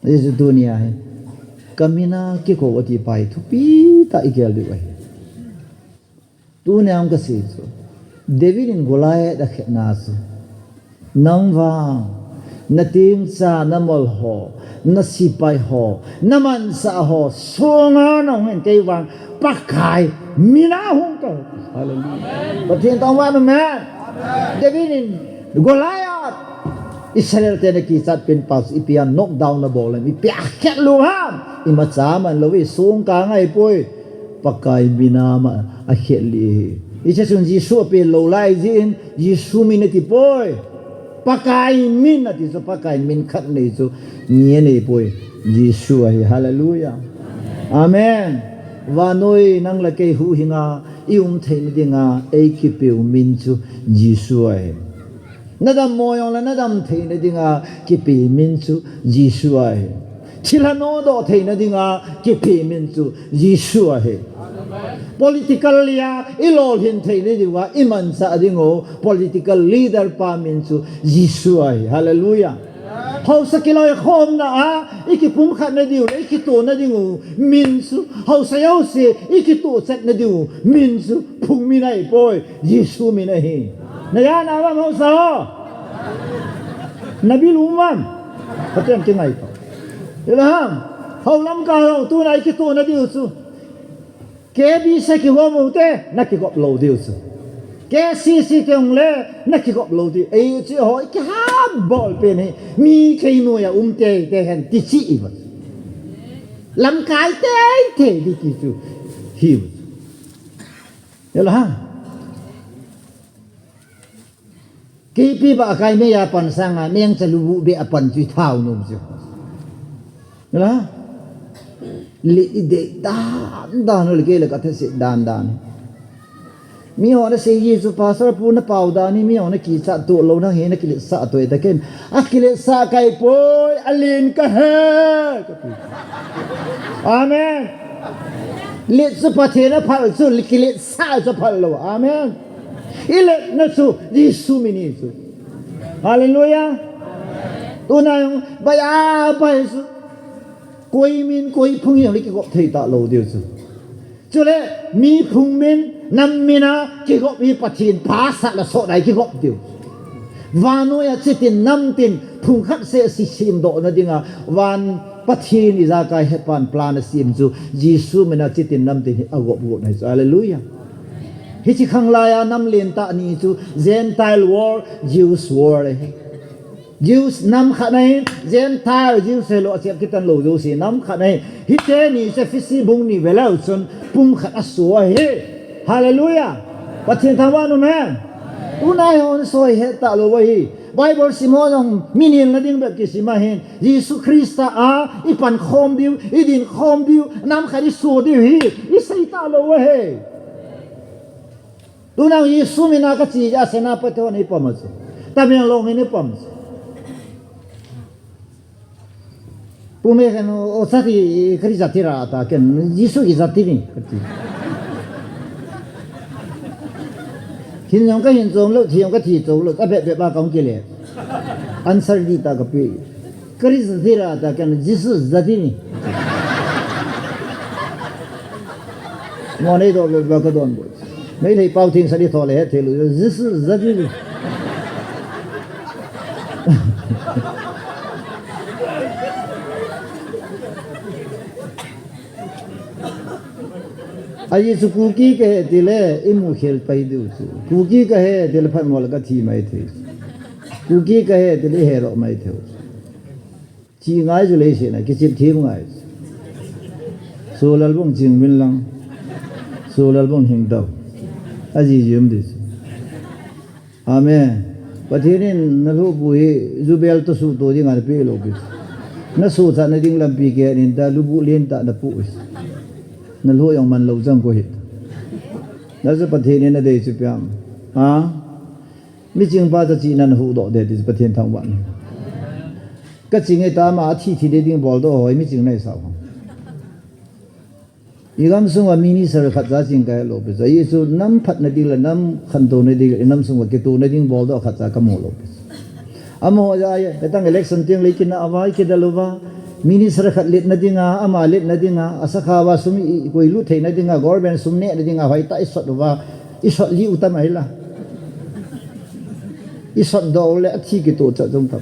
นี่สุดดุนยาเหกามินาเกี่ยวกับที่ไปทุกปีตาอีเกลดีไว้ดุนยามก็สิ่งสุดเดวิดินกุลายดักนาสุนังว่างนัติงซานมลหอนัสิไปหอนัมันสาหอสงานองเห็นใจวางปักไข่มีนาหงเตอฮาเลลูยาประเทศต้องว่านะแม่เดวิดินกุลายอิสราเอลเตนกีจัดเป็นปัสอีเปียนน็อกดาวน์นะบอกเลยมีเปียกแค่ลูฮามอิมาจามันเราวิสูงกลางไอ้ป่วยปักไข่มีนามาอาเขลีอิเชสุนยิสูเป็นโลไลจินยิสูมินติป่วยpakai min nanti so pakai min kat ni so ni ni poi Yesus ai haleluya amen vanoi nang la ke hu hinga ium thein dinga ei ki peu min chu Yesus ai nadam moyong la nadam thein dinga ki pe min chu Yesus ai chilano do thein dinga ki pe min chu Yesus ai political ya ilol hin thein diwa iman sa dingo political leader pa min chu Yesu ai hallelujah how sakiloi khom na a ikipum khat na diu ikito na dingo min chu how sayau se ikito set na diu min chu phung mi nai poi Yesu mi na hi na ya na wa mo sa nabi lumam paten ke ngai to ilham how lam ka tu na ikito na diu chu ke bi se ki ho mu te na ki gop lo diu su ke si te ong le na ki gop lo diu ei chi ho ki ha bol pe ni mi ke no ya te hen ti chi i ba lam kai te di ki su hi ya la ha ki pi ba kai me ya pan sang a meng cha lu bu be a pan chi thau no ju ya la li de dan le ke le ka se dan mi ho na se Yesu pastor pu na pau da ni mi ho na ki cha tu lo na he na ki sa to ta ken a ki le sa kai poi alin ka he amen le su pa the na phal su ki le sa su phal lo amen ile na su Yesu mi ni su hallelujah tu na ba ya ba su koi min koi phung yang ki gop thei ta lo diu su chule mi phung min nam mina ki gop mi pathin pa sa la so dai ki gop diu vano ya chitin nam tin phung khat se si sim do na dinga van pathin iza kai hepan plan sim chu Jesu mena chitin nam tin agop go nai hallelujah hi chi khang la ya nam len ta ni chu gentile war Jews war Jews nam khanai Gentile Jews lo chiap kitan lo Jews nam khanai hi te ni se fisi bung ni velau chon pum khat asua he hallelujah pathin thawa no man unai on soi he ta lo hi Bible simon minin la ding bet ki sima hen Jesus Christa a ipan khom diu idin khom diu nam khari su diu hi i sai ta lo he tunang Yesu mina ka chi ja sena pato ni pamas tameng long ni pamas pume kan o sati kri zatira ta ken Yesu ki zatini hin yong ka hin zom lo thi yong ka thi zo lo ka be ba kaung ki le answer di ta ka pi Chris zira ta kan Jesus zadini ngone do ba ka don bo mấy thầy bao thiên sẽ đi thọ lễ thì Jesus zadini ai su cookie cái thì lẽ imu khel pai du su cookie cái thì là phải mua cái thi mai thế cookie cái thì là hero mai thế chỉ ngay rồi lấy này cái chim thêm ngay số lần bông chim bên lăng số lần bông hình đầu ai gì dùng đi amen và thế nên nó lúc buổi Zubel to su to đi ngay phía lối nó su sa nó đi làm bị cái nên ta lúc buổi lên ta đã phụ nó lúc yang man lâu dần có hết nó sẽ bắt thế nên nó để chụp em à mấy chuyện ba giờ chỉ nên hú độ để thì bắt thiên thằng bạn cái chuyện này ta mà thì để tiếng bảo đó hỏi mấy chuyện này sao không ý gam sung và mini sơ khát giá chuyện cái lỗ bây giờ ý số năm phát này đi là năm khăn tổ này đi năm sung và cái tổ này tiếng bảo đó khát giá cái mồ lỗ amo jaya petang election tiang lekin na awai ke dalova mini sar khat let na dinga ama let na dinga asakha wa sumi koi lu thei na dinga government sumne na dinga hoi ta isot wa isot li utam aila isot do le athi ki to cha jong ta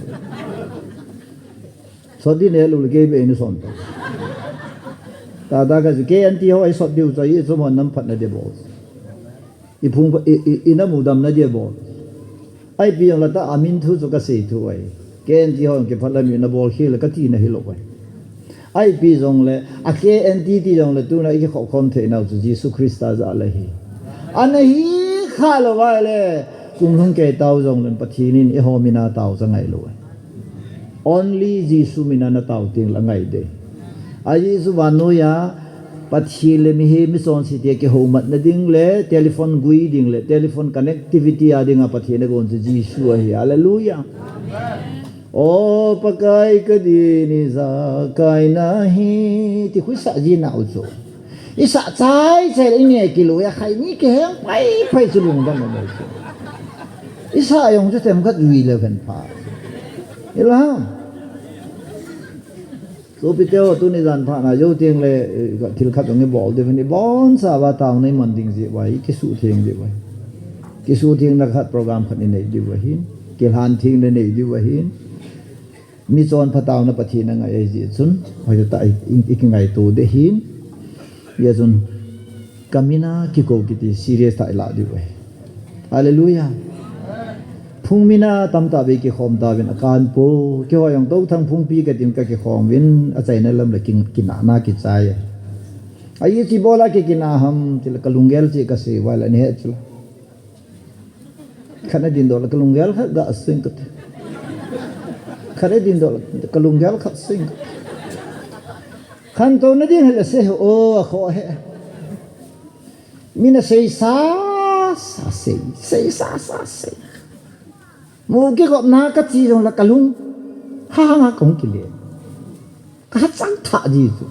so di ne lu ke be ni son ta da ga ke anti ho isot diu cha yi so mon nam phat na de bo i phung ina mu dam na de bo ai pi yang la ta amin thu so ka se thu ai ke anti ho ke phat la mi na bol khil ka ti na hi lo ai ai pi jong le a ke anti ti jong le tu na i kho khom the na zu Jesus Christ za la hi an hi kha lo wa le kum hung ke tau jong len pathi nin e ho mina tau za ngai lo only Jesus mina na tau ting la ngai de a Jesus wa no ya pathi le mi he mi son si te ke ho mat na ding le telephone gui ding le telephone connectivity a ding a pathi na gon Jesus hi hallelujah oh pakai ke di ni za kai nahi ti khu sa ji na u zo isa chai chai ni ki lo ya khai ni ke hang pai pai chu lung dang mo isa yong chu tem khat wi le kan pa ila so pi teo tu ni zan pha na yo tieng le thil khat ong bol de ni bon sa wa taw nei man ding ji wai ki su thieng ji wai ki su thieng na khat program khat ni nei di wa hin ki han thieng ne nei di wa hin mi chon phataw na pathi na ngai ji chun hoi ta ik ngai tu de hin ye chun kamina ki ko ki ti serious ta la di wai hallelujah phung mina tam ta be ki khom ta ben akan po ki ho yang to thang phung pi ka tim ka ki khom win a chai na lam la king kina na ki chai ai chi bola ki kina ham til kalungel chi ka se wala ne chula khana din do la kalungel kha ga sing ka khare din do kalungel kha sing khan to na din la se o kho he mina sei sa sei mu ki gop na ka chi jong la kalung ha ha kong ki le ka chang tha ji su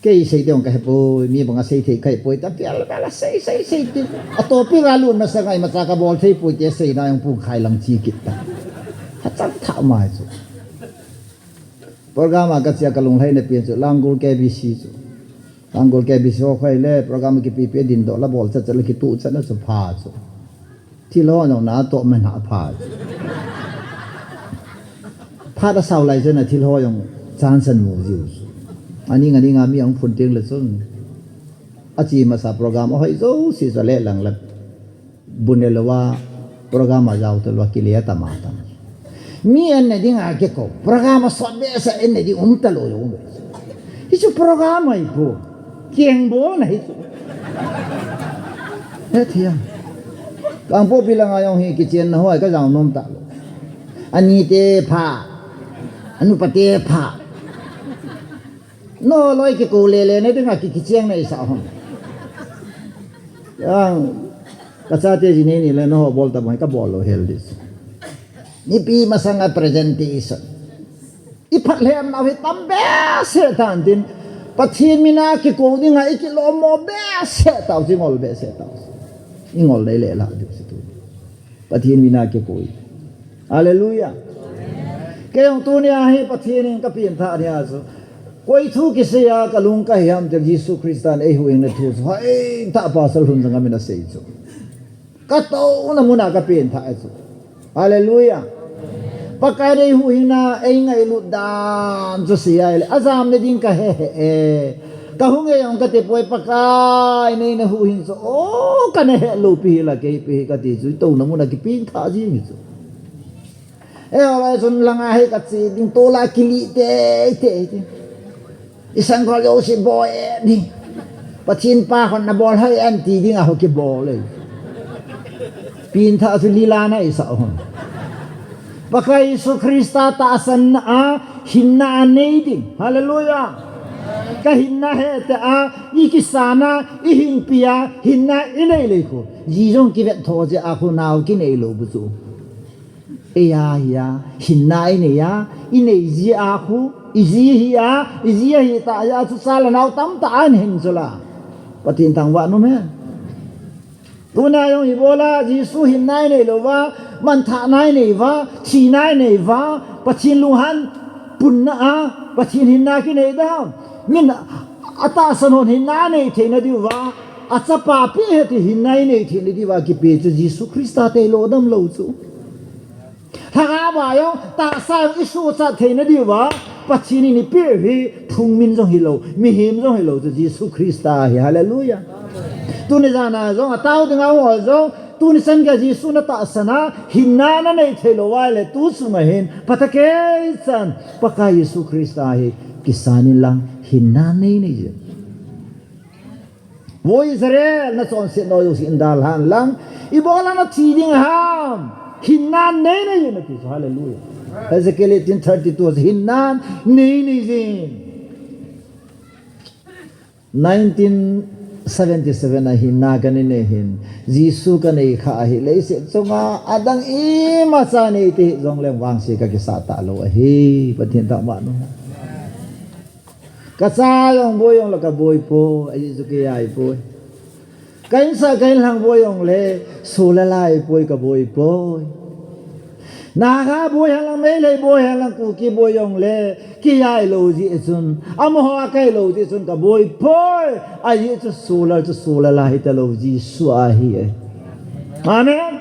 ke sei dong ka po mi bang sei thei kai poi ta pial la sei ti a to pi ga lu na sa ngai ma cha ka bol thei poi te sei na yang pu khai lang chi kit ta ha chang tha mai su program ka chia kalung hai na pien su langul ke bi si su langul ke bi so khai le program ki pi pe din do la bol cha cha le ki tu cha na su pha suที่ล้อหนองน้าโตมันหาผ่าผ่าตะเสาไหลเส้นน่ะที่ล้อยังจานสันหมูอยู่อันนี้งามีของผลเตียงเลยส้นอาจีมาสาโปรแกรมเอาให้โซ่สิสะเละหลังละบุญเอลว่าโปรแกรมมาเจ้าตัวว่ากิเลสตามาตามีอันไหนที่งาเก็บก็โปรแกรมมาสอนเบสอันไหนที่ตะโลอยู่เบสที่จะโปรแกรมไอ้พวกเกียงโบไหนเทียงang po bilang ayong hikitien na hoy ka jang nom ta ani te pha anu pa te pha no loi ki ko le ne de nga ki chiang nei sa hon yang ka sa te ji ni le no bol ta mai ka bol lo hel dis ni pi masanga presentation i phat le am na he tam be se tan tin pathin mina ki ko ni nga ki lo mo be se taw ji ngol be se taw ingol dai le la du situ pathin mina ke koi hallelujah cái ông tu nia hi bắt thiên cái biển thà nia số quay thu cái xe cái lung cái hiểm từ Jesus Christ ấy huỳnh này thu số hay ta bảo sao hun rằng mình đã xây số cái tàu nó muốn cái biển thà số Hallelujah pakai đây huỳnh na ấy ngay lụt đàn cho xe ấy azam này din cái he cái hung ấy ông cái tiếp quay pakai này nó huỳnh số cái này lụt pi là cái pi cái gì rồi tàu nó muốn cái biển thà gì vậy rồi xuân lang ai cái gì din to la kili te isang kalau si boy ni pachin pa kon na ball hay anti di nga ho ki ball le pin tha su lila na isa hon baka Yesu Krista ta asan na hinna nei ding hallelujah ka hinna he ta a ikisana ihin pia hinna inei le ko jijong ki vet tho je a khu naw ki nei lo bu chu ya hinna ine ya inei ji a khu izia hi ta ya su sala nau tam ta an hin sula patin tang wa no me tuna yong ibola jisu hin nai nei lo wa man tha nai nei wa chi nai nei wa pachin luhan pun na a pachin hin na ki nei da min ata sanon hin na nei the na di wa acha pa pi he ti hin nai nei the ni di wa ki pe chu jisu krista te lo dam lo chu tha ba yo ta sa isu cha the na di wa pachini ni pe hi thung min jong hilo mi him jong hilo to Jesus Krista hi hallelujah tu ni jana jong tao ding au ho jong tu ni san ga Jesus na ta sana hinna na nei thelo wa le tu su ma hin patake san paka Jesus Krista hi kisani lang hinna nei nei je wo Israel na son se no yo sin dal han lang ibola na thi ding ham hinna nei nei na ti hallelujah Ezekiel 18:32 hinnan nei zin 1977 na hinna kanine hin Jisu kanei kha hi leise chunga adang i ma sa nei ti jong lem wang se ka ki sa ta lo hi pathin ta ma no ka sa yong bo yong la ka boy po ai su ki ai po kain sa kain lang bo yong le su la lai po ka boy po naga boy halang mai le boy halang ku ki boy yong le ki ai lo ji sun am ho kai lo ji sun ka boy boy ai chu solar la hi ta lo ji su a hi amen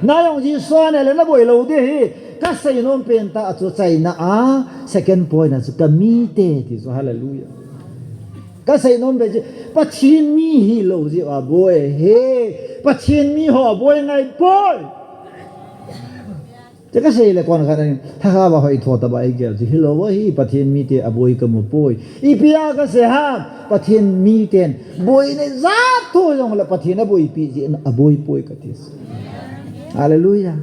na yong ji su ne le na boy lo de hi ka sai non pen ta chu chai na a second point na chu ka mi te ti so hallelujah ka sai non be ji pachin mi hi lo ji wa boy he pachin mi ho boy ngai boy cái gì là con cái này thà bà hỏi thua ta bà ấy kêu gì hello với bà thiên mi tiền bồi cầm một bồi ipia cái gì ha bà thiên mi tiền bồi này giá thôi rồi là bà thiên nó bồi pi gì bồi bồi cái gì hallelujah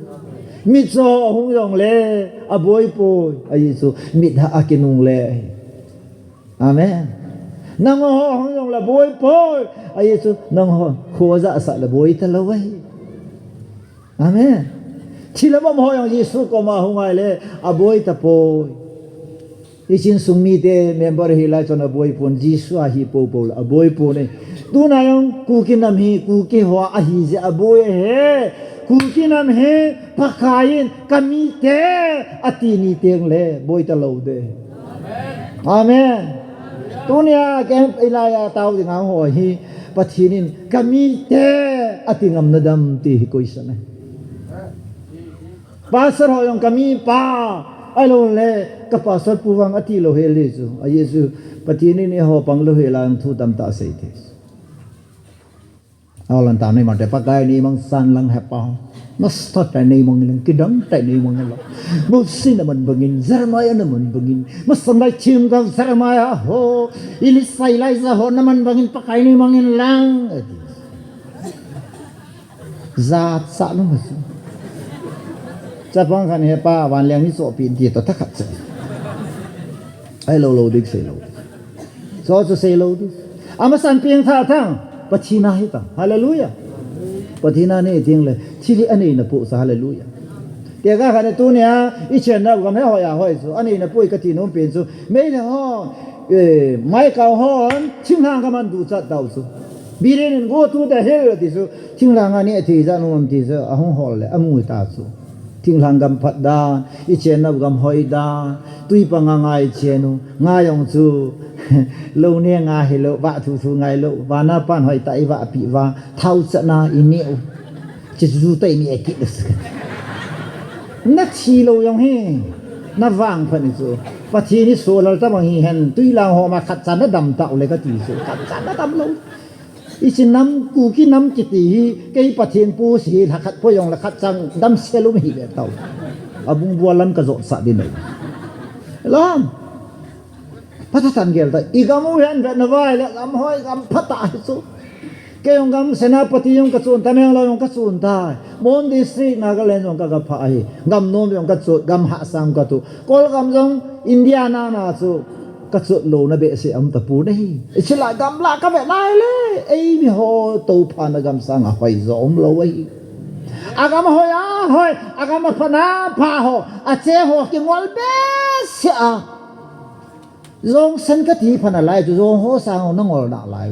mi cho hung rong le bồi bồi ai số mi đã akinung le amen nang ho hung rong là bồi bồi ai số nang ho khua dạ sa là bồi ta lâu ấy amen chỉ là bao nhiêu Giêsu có mà không ai lẽ aboy tapoy, isin sumi te member hila cho aboy pon Giêsu ahi po là aboy po này, tu na yung kuki nam hi kuki hoa ahi je aboy he, kuki nam he pakain kami te atini teng le boy ta lâu de, amen, tu nia kem ilaya tao di ngang hoa hi pathinin kami te atingam nadam ti ko isa na. Pastor ho yung kami pa alo le ka pastor puwang ati lo hele so ayesu patini ni ho pang lo helang thu tam ta sei the alan ta nei ma te pakai ni mang san lang ha pa mas tot ta nei mong lang kidam ta nei mong lo mo sin na man bangin zarmaya na man bangin mas sangai chim ka zarmaya ho ilisai lai za ho na man bangin pakai ni mangin lang zat sa no masจะฟังกันเหป้าวันเลี้ยงที่โสปีนที่ตัวทักขัดใจไอ้โลดิกเซโลโซจะเซโลดิอามาสันเพียงท่าทั้งปะชีนาให้ตั้งฮาเลลูยาปะชีนาเนี่ยจริงเลยชีวิตอันนี้นะปุ๊สฮาเลลูยาเดี๋ยวก็ขันตัวเนี่ยอีเชนนะก็ไม่หอยหอยสุอันนี้นะปุ๊ยกติโนมเป็นสุไม่เนี่ยฮะไม่เก่าฮอนชิงทางก็มันดูจัดดาวสุบีเรนกูตัวแต่เฮลที่สุชิงทางอันนี้ที่จะโน้มที่สุอาหงหอลเลยอามุยตาสุ thing lang gam phat da I chen na gam hoi da tui pa nga ngai chenu nga yong chu lo ne nga hello ba thu thu ngai lo ba na pan hoi tai ba pi wa thau cha na I neu chi zu tai mi ekit na chi lo yong he na wang phan chu pa thi ni so la ta bang hi hen tui lang ho ma khat chan na dam ta le ka ti su khat chan na dam lo I chin nam ku ki nam chi ti ke pa thin pu si la khat po yong la khat chang dam selum hi le tau abung bualan ka zo sa din nei lam patatan gel ta igamu hen na vai le gam hoi gam phata su ke yong gam senapati yong ka chun taneng lo yong ka chun ta mon district Nagaland yong ka ga pha hi gam nom yong ka chu gam ha sam ka tu kol gam jong India na chu ka chu lo na be se am ta pu nei chila gam la ka be lai le ei mi ho to pha na gam sang a hoi zo om lo ai agam hoi a hoi agam pha na pha ho a che ho ki ngol be se a zong sen ka ti pha na lai chu zong ho sang na ngol na lai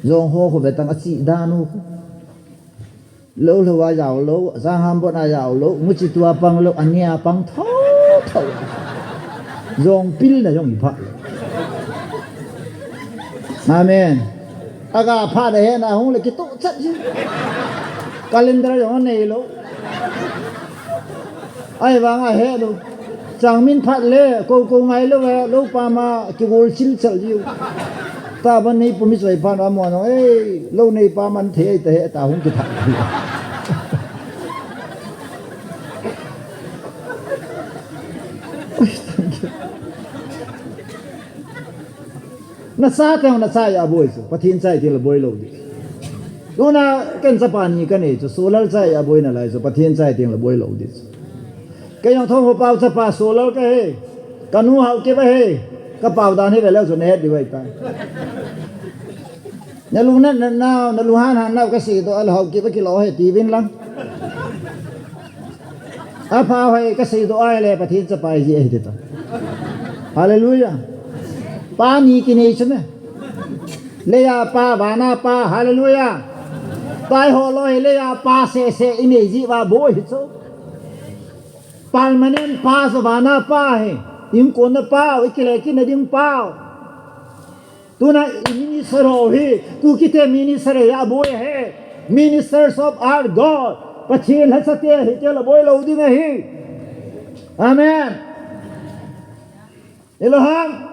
zong ho ko be tang a chi da nu lo lo wa yao lo sang ham bo na yao lo mu chi tua pang lo ania pang tho tho zong pil na zong I pha amen aga pha de he na hong le ki to chat ji calendar yong nei lo ai wa nga he lo chang min phat le ko ngai lo we lo pa ma ki gol chil chal ji ta ban nei pu mi sai phan wa mo no ei lo nei pa man the te ta hong ki tha na sa tang na sa ya boy so pathin sai til boy lo di luna ken sa pa ni ka nei so solar sai ya boy na lai so pathin sai til boy lo di ke yong thong ho pau sa pa solar ka he kanu hau ke ba he ka pau dan he ve lo so ne di wai ta na lu na lu han han na ka si to al hau ke ba ki lo he ti vin lang a pa he ka si to ai le pathin sa pa ji he ta hallelujah pa ni ki nei chme le ya pa ba na pa hallelujah tai ho loi le ya pa se inei ji wa boy so permanent pa so ba na pa he dim kon na pa ikile ki na dim pa tu na minister ho hi ku ki te minister ya boy he ministers of our God pachin ha sa te hi te la boy lo ding hi amen Elohim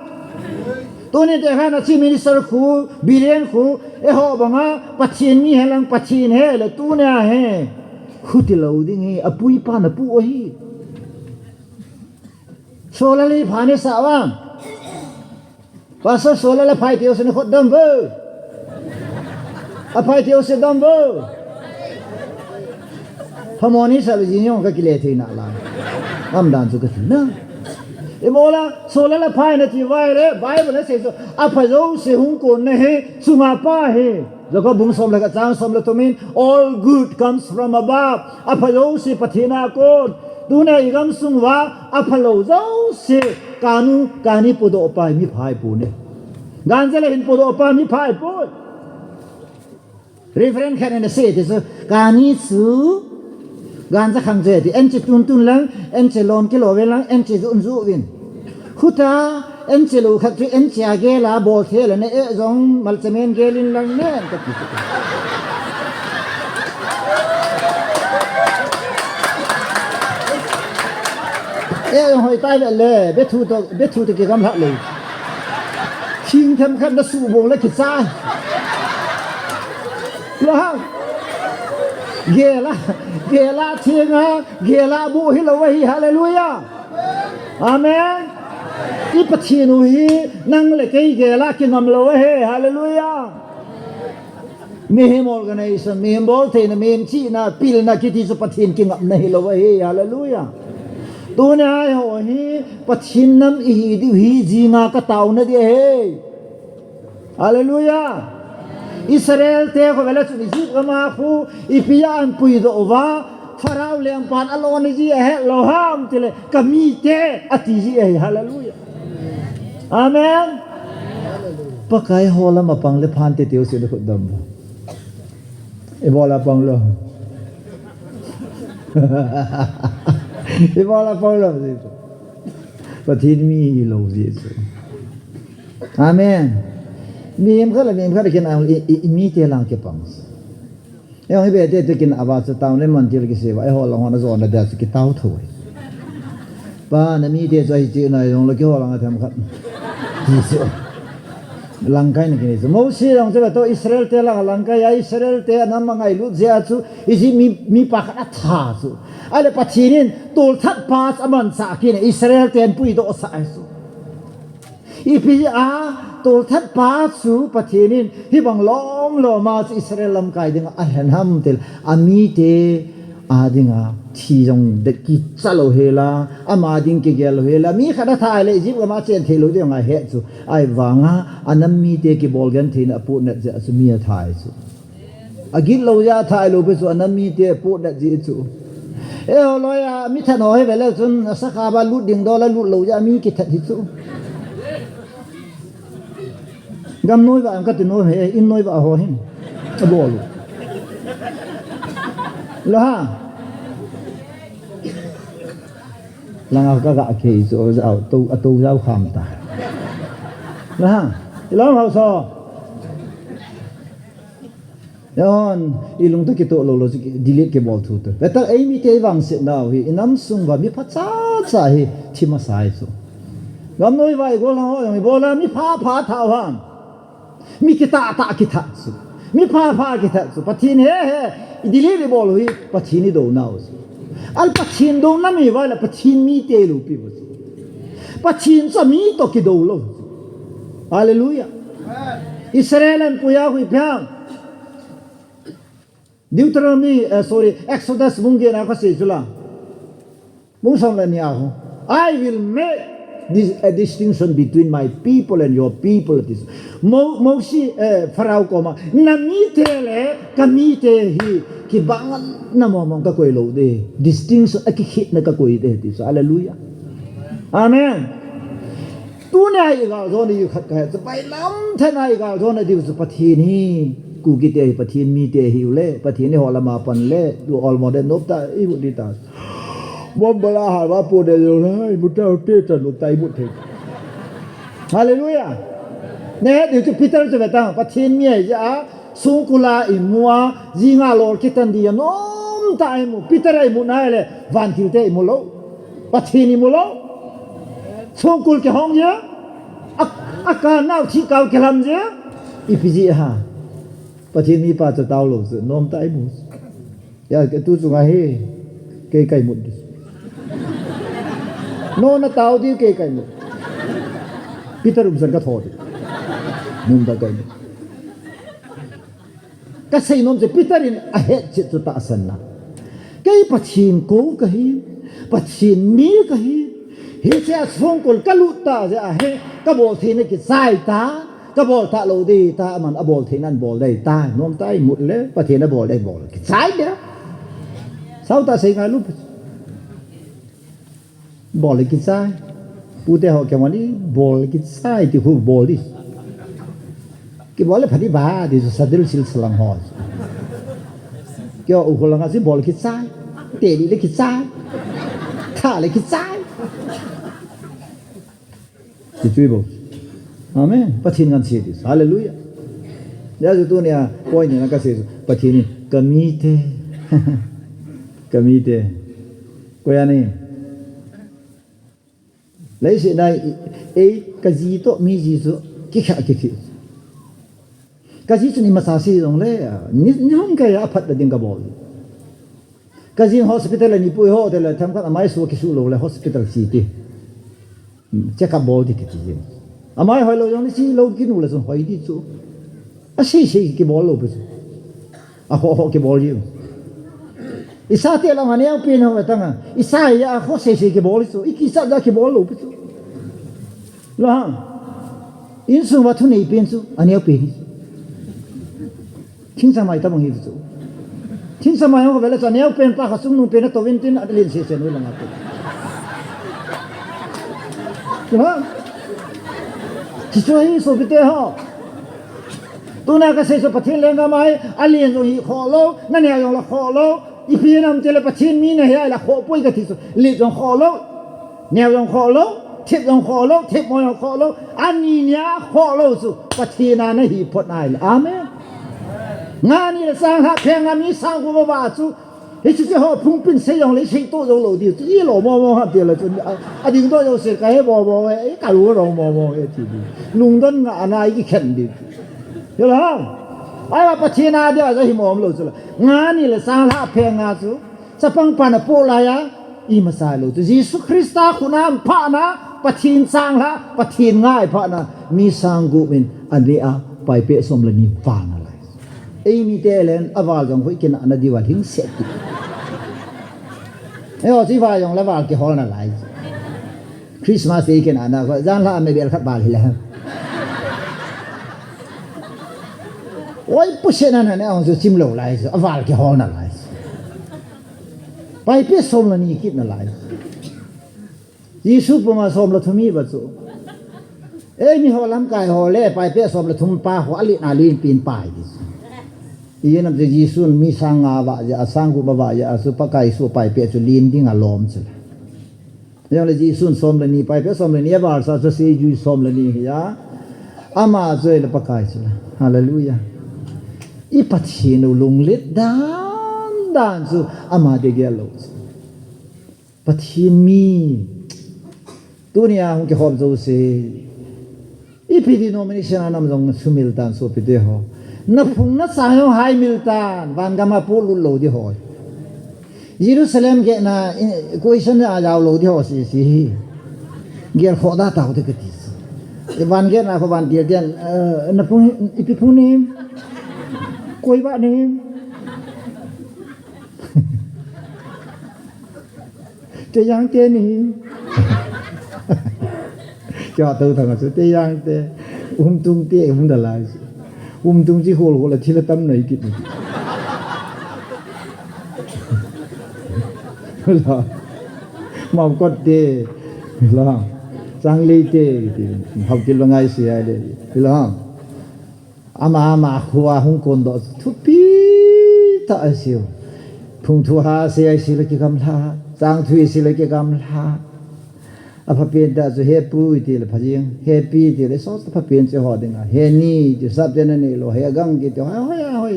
tu ni te khana chi minister khu biren khu e ho banga pachin mi helang pachin he le tu na he khu ti lo ding hi apui pa na pu o hi solali phane sa wa pasal solala phai teo se khot dam vo a phai teo se dam vo phamoni sa ji nyong ka kile the na la am dan su ka na Imola solala phai na chi vai re Bible na se so aphazo se hung kon ne he sunga pa he joko bung som la ka chang som la to mean all good comes from above aphazo se pathina kon tuna igam sungwa aphalo zo se kani podo pa mi phai pu ne ganjale hin podo pa mi phai pu reference khan ne se this kani su ganza khang je di enche tun lang enche lon ki lo lang enche zu win khuta enche lo khat enche age la bo the le ne e jong malchamen gelin lang ne ka ti e hoi tai le be thu to ki gam la le ching tham khan na su bo le ki sa lo Gela tinga gela bu hilawahi hallelujah amen ipatinu hi nang le kai gela ki ngam lawahi hallelujah mehim organization mehim bolte na mehim chi na pil na kiti su pathin ki ngam na hilawahi hallelujah tu na ho hi pathin nam hi di hi jinga ka taw na di he hallelujah Israel te ko vela chu ji ma khu ipia an pui do wa farao le pan alon ji he lo ham tile kami te ati ji hallelujah amen pakai hola ma pang le phan te teu se de khudam e bola pang lo Thì bao là bao là gì và thiên mi lâu gì chứ amen mi em khá là cái nào mi thế lang cái bằng em ấy bây giờ cái nào vào sự tao nên mình chỉ cái gì vậy họ là họ nó dọn là cái tao thôi và nó mi thế rồi chuyện này rồi cái họ là thèm khát lang cái này cái gì mỗi khi ông sẽ bảo Israel thế lang cái Israel thế anh mà ngay lúc giờ chú ý mi pak đã thà chú ale pachinin tul that pas aman sa kin Israel ten pui do sa su ipi a tul that pas su pachinin hi bang long lo ma Israel lam kai ding a han ham tel ami te a dinga thi jong de ki chalo hela ama ding ke gel hela mi khada tha le jib ma chen thelo de nga he chu ai wanga anam mi te ki bol gan thin apu na ja su mi thai su agil lo ja thai lo be su anam mi te pu na ji chu loi à mi thằng nói về là chúng sắc hà ba lút điền đó là lút lâu ra mi kịch thật chứ gam nói vậy cái tiếng nói hệ in nói vậy hồi hình bồ luôn là ha là ngào các gã kỳ rồi giàu tu giàu kham ta là ha lắm hậu so yon ilung tu kita lo delete ke bol tu betul ai mi te wang se now hi inam sung wa mi pha cha hi thima sai so gam noi vai go la ho yong bola mi pha tha han mi kita su mi pha kita su pathin he delete bol hi pathin do now al pathin do na mi vai la pathin mi te lu pi bu pathin sa mi to ki do lo hallelujah Israel an puya hui phang Deuteronomy, Exodus mungkin aku sejula. Mungkin lah ni aku. I will make a distinction between my people and your people. Mungkin Farao koma. Nami tele kami tehi kibangan nama mong kakoi lo de. Distinction akikit na kakoi de. Hallelujah. Amen. Tunai igal zona yukat kaya. Sampai lam tanai igal zona di seperti ini. Ku kita pathin mi te hiule pathin ni hola ma pan le du all modern nopta ibu dita bom bala ha ba po de lo na ibu ta te ta lu tai bu the hallelujah ne de tu peter je beta pathin mi ya sung kula imua jinga lor kitan dia nom tai mu peter ai mu na le van til te mu lo pathin ni mu lo sung kul ke hong ya aka nau chi kau ke lam je ipiji ha pathin mi pa cha tao lo su nom tai mu ya ke tu su nga he ke kai mu no na tao di ke kai mu peter umsan ka thod nom da kai ka sei nom je peter in a he che tu ta san na ke pathin ko ka hi pathin mi ka hi he se asong kol kaluta ja he ka bol thine ki sai taก็บอลท่าโลดีท่ามันบอลที่นั่นบอลได้ตายน้องตายหมดเลยประเทศนั้นบอลได้บอลใช่เด้อเสาตาเสียงไงลูกบอลเลยกินใช่พูดแต่เขาแค่วันนี้บอลกินใช่ที่หูบอลดิกี่บอลเลยพันธุ์บ้าดิสุดสัตว์สิลสลังหอสกี่ว่าอุคลังสิบอลกินใช่เตะดีเลยกินใช่ท่าเลยกินใช่จะช่วยบอกAmen. Pathin kan sih dis. Hallelujah. Ya itu ni poin yang nak kasih pathin ni kamite. Kaya ni. Lai si nai kazi to mi ji so kikha. Kazi tu ni masasi dong le. Ni hong kaya apat dah ding kabol. Kazi hospital ni pui hotel tham kan amai so kisu lo le hospital city. Check up body kiti. Amai hoi lo yong si lo kinu le son hoi di chu a si ki bol lo bu a ho ki bol yu isa te la mane au pin ho tanga isa ya ho si ki bol chu iki sa da ki bol lo bu chu la in su wa thu nei pin chu ani au pin king sa mai ta bang hi chu king sa mai ho vela cha ne au pin pa ha sum nu pin to win tin adlin se se no la nga la chỉ cho anh số bít ho, tôi nói cái xây số phát triển lên cái máy, alien rồi khó lâu,นั่นเนี่ยยองละkhó lâu, อีพีนำเจริญประชินมีนะเฮียละโคปุ้ยกะทิสุลิจงขอโลแนวจงขอโลทิพย์จงขอโลทิพย์มอยงขอโลอันนี้เนี่ยขอโลสุประชินานะฮีพดนายละอาเมนงานนี้สร้างหาเพียงงานนี้สร้างกูบ่าสุเฮ้ยจะเขาพุ่งเป็นเสียงเลยใช้ตัวเราดีอีหล่อมอฮับเดียวเลยจนอดีตตัวเราเสียกันให้บ่ไอ้การรู้เรามอไอ้ทีดีลุงต้นงานอะไรกี่แข่งดีเห็นไหมไอ้ว่าประชินาเดียวจะหิมอมโลสุละงานนี้สร้างหาเพียงงานสุจะฟังปานโปลายะอีมาสายโลตุยิสุคริสต์คุณน้ำพระนะประชินสร้างละประชินง่ายพระนะมีสร้างกุมินอันนี้ไปเปะสมละนิฟานอะไรไอ้มีเตเลนอวาลจงคุยกันอันดีว่าทิ้งเสร็จไอ้ที่ว่าอย่างละวาลกี่ฮอลนั่นไรคริสต์มาสอีกันอันนั้นก็จานละไม่เบียร์ขัดบาลีแล้วโอ้ยผู้เชี่ยวนั่นเนี่ยเอาจิมโลไรอวาลกี่ฮอลนั่นไรไปเปะสมละนี่คิดนั่นไรยิสุปมาสมละทุมีบัดสุเอ้ยมีฮอลำกายฮอลเล่ไปเปะสมละทุมป้าหัวอลินาลีนปีนป่ายดิอีนั่นจะยิสุนมีสังอาบะจะสังกุบะจะสุปกายสุไปเปะจุลีนดิ้งอารมณ์สิยังเลยยิสุนสมละนี่ไปเปะสมละนี่บาร์ซาจะเสียจุสมละนี่ยาอามาจอยละปกายสิฮาเลลูยาอีปัจฉินุลุงเล็ดดานสุอามาเดเกลโลปัจฉินมีตัวนี้หุ่นเกี่ยวกับตัวเสียอีพิธีโนมินิชันนั่นมันสุมิลตันสุพิเดหอนับพุ่งนับสายหายมิลตันวันกามาพูดลุโลดีหอยเยรูซาเล็มเกน่ะคุยชันอาจาวโลดีหอสิเกี่ยวข้อดาตาวเด็กติสวันเกน่ะเขาวันเดียร์เดียนนับพุ่งอีพิพุ่งนี่คุยบ้านนี่จะยังเจนี่จอดตัวทางสุดที่ยังเตะตุ้งเตะดลายตุ้งที่โหลที่ละตั้มไหนกินล่ะมองก็เตะล่ะสังลีเตะเขากินว่าไงเสียเลยล่ะอามาหัวหุ่นคนดอทุปีตาเสียวพุ่งทัวหาเสียสิลกิกำลาสังทุยสิลกิกำลาอาพเปียนแต่จะเฮปูอีทีละพะจิงเฮปีทีละสอสพเปียนจะหอดึงเฮนี่จะสับเจนนี่โลเฮกังกิจห้อย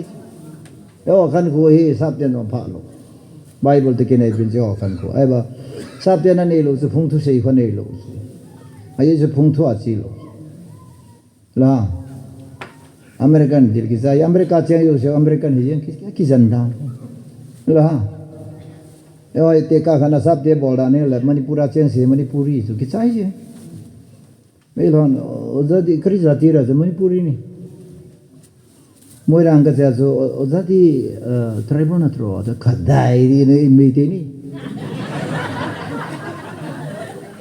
เดี๋ยวขันคูเฮสับเจนวันพระโลไบเบิลตะกี้ในเป็นจะหอขันคูไอ้บ่สับเจนนี่โลจะพุ่งทุเสียคนนี่โลไอ้จะพุ่งทุอาชีโลล่ะอเมริกันดิลกิจอเมริกาเชียงอยู่เชียอเมริกันเฮียกิจันดานล่ะเอ้ยเตะข้านาซับเตะบอลด้านนี้แหละมณีปุระเชียงเสียมณีปุรีสุกิจใจเชียไม่หรอกโอ้ยคริสต์ที่เราจะมณีปุรีนี่มวยรังก็จะจะโอ้ยที่ทริบุนัทโรจะขัดได้ดีนี่ไม่เทนี่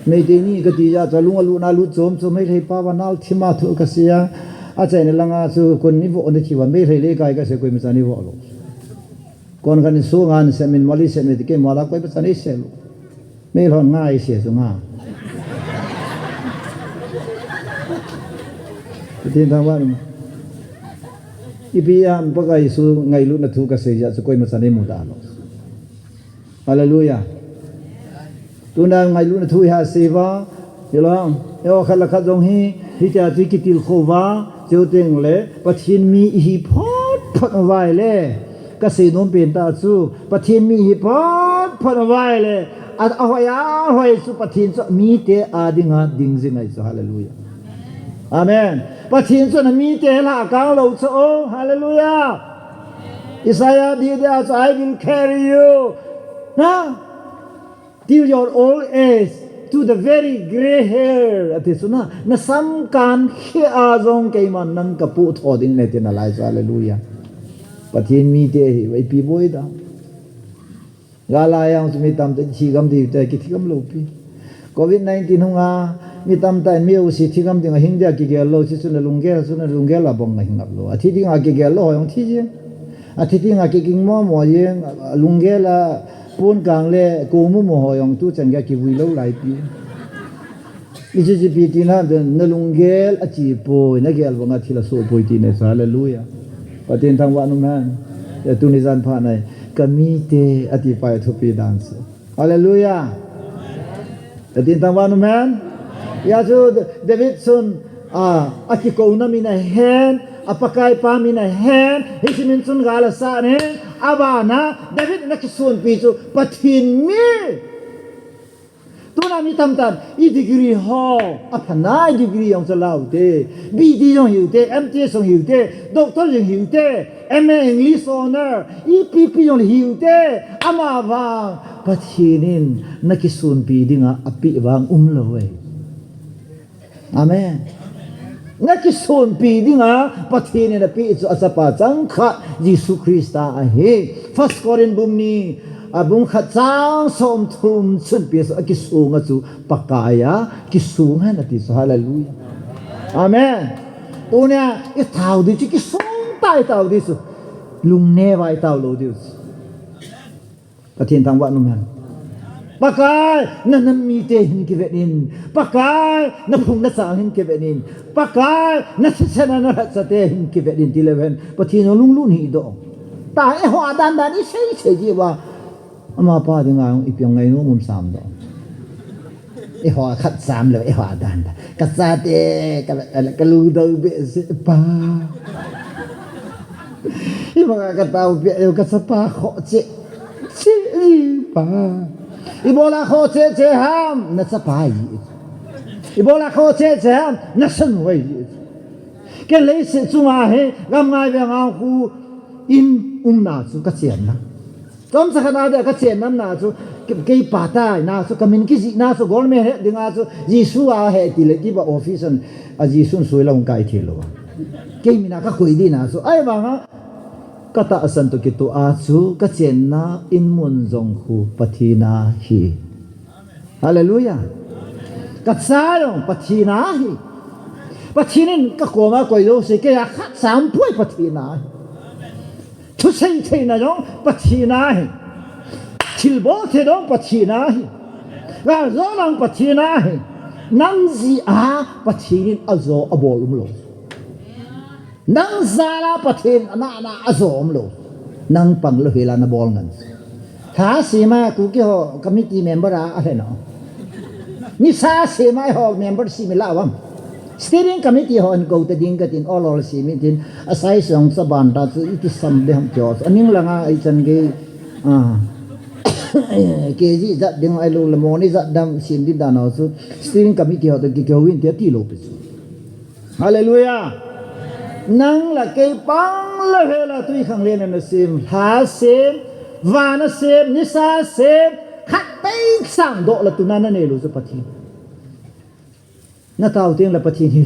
ไม่เทนี่ก็ที่จะลุงลุนาลุจอมจอมไม่ใช่ป้าวันนัลที่มาทุกเสียอาจารย์ในหลังอาสุคนนี้ว่าอันที่ว่าไม่ใช่เล็กไอ้ก็เสียคุยไม่ใช่นี่ว่าหรอกคนกันสู้งานเสมินมาลีเสมินที่เกี่ยมาลักไปเป็นสันนิษฐานไม่หลอนง่ายเสียสุง่าที่ทางว่าอีพีอันพวกไอ้สู้ไงลุ้นทุกข์เสียจะคุยมาสันนิมุดาลฮาเลลูยาตัวนั้นไงลุ้นทุกข์หาเสียวะเดี๋ยวเดี๋ยวขัดละขัดตรงนี้ที่จะที่กิติลโควาเจ้าเต็งเลยปัจฉินมีอีพอดพัดไว้เลยก็สีนุ่มเป็นตาสู้ปัจฉินมีอีพอดพัดไว้เลยเอาไว้สู้ปัจฉินสู้มีเตอาดิงาดิงซิงไงสู้ฮาเลลูยาอาเมนปัจฉินสู้นั้นมีเตละกางเราสู้ฮาเลลูยาอิสยาห์ดีเดียว I will carry you นะ till your old age to the very gray hair อธิสุนะนั่นสำคัญแค่อาจงเกี่ยมันนั่งกับผู้ทอดิ้งในที่นั่นเลยฮาเลลูยาปัจจุบันมีเตะไว้ปีบอยดากาลายังสมิตามแต่ชีกำดีแต่กิจกรรมโลกีโควิด-19 hunga มีตามแต่มีอุสิที่กำดีกับหิงเดียกิเกลโลชิสุนลุงเกลละบงกับหิงกับโลอาทิตย์งากิเกลโลยังที่เจอาทิตย์งากิกิงมัวยังลุงเกลปูนกลางเล่กูมัวยังตู้จังแกกิวิโลหลายปีอีจีปีที่นั่นเป็นลุงเกลอาชีพอยนักเกลบงอาทิตย์ละโซ่ปอยที่เนี่ยฮาเลลูยาปฏิทินทางวันนั้นแต่ตุนิจันผ่านไหนก kami te ati pai thupi dance hallelujah tin tawanu man ya chu David sun aki ko na mina hen apakai pa mina hen hisimin sun gala sa ne abana David na kisun pi chu pathin mi tuna mi tam i degree ho apana degree yong salau te BD yong hiu te MTS yong hiu te doctor yong hiu te MA English honor EPP yong hiu te ama ba pathinin nakisun pi dinga api wang umlowe amen nakisun pi dinga pathinin api chu asapa changkha Jesus Christa a he first Corinth bumni abung khatsang som thum chun pi so kisunga chu pakaya kisunga na ti so hallelujah amen unya i thau di chi kisung tai tau di su lung ne vai tau lo di pathin tang wa num han pakai na nam mi te hin ki venin pakai na phung na sang hin ki venin pakai na sena na sa te hin ki venin ti leven pathin lung lun hi do ta e ho dan dan i sei ji wa ama pa di nga ipyang ngay no mun sam do e ho khat sam le e ho dan da ka sa te ka lu do be pa i mga ka tao be ka sa pa kho che pa i bola kho che ham na sa pa yi i bola kho che ham na san wei yi ke le se chu ma he gam ngai be nga khu in na chu ka chen na tom sa kana da ka chen nam na chu ke pata na chu kamin ki ji na chu gol me he dinga chu Jisu a he ti le ti ba office an a Jisu soi long kai thelo ke mina ka koi di na chu ai ba nga kata asan to ki to a chu ka chen na in mun jong khu pathina hi hallelujah ka sayong pathina hi pathinin ka koma koi do se ke ya khat sam pui pathina thu sei thei na jong pathina hi thilbo the dong pathina hi ga zo lang pathina hi nang zi a pathinin azo abol lo nang zala pathin na azom lo nang pang lo hela na bol ngan tha sima ku ki ho committee member a he no ni sa sima ho member si mi lawam steering committee ho an go ta ding ka tin all si mi tin asai song sa ban ta chu it sam de ham chos aning langa ai chan ge ke ji za ding ai lo mo ni za dam sim di da no chu steering committee ho ta ki ko win te ti lo pe hallelujah nang la ke pang la hela tui khang le na sim ha sim va na sim ni sa sim khat pai sang do la tu na na ne lo zu pathi na tao tiếng là pathi ni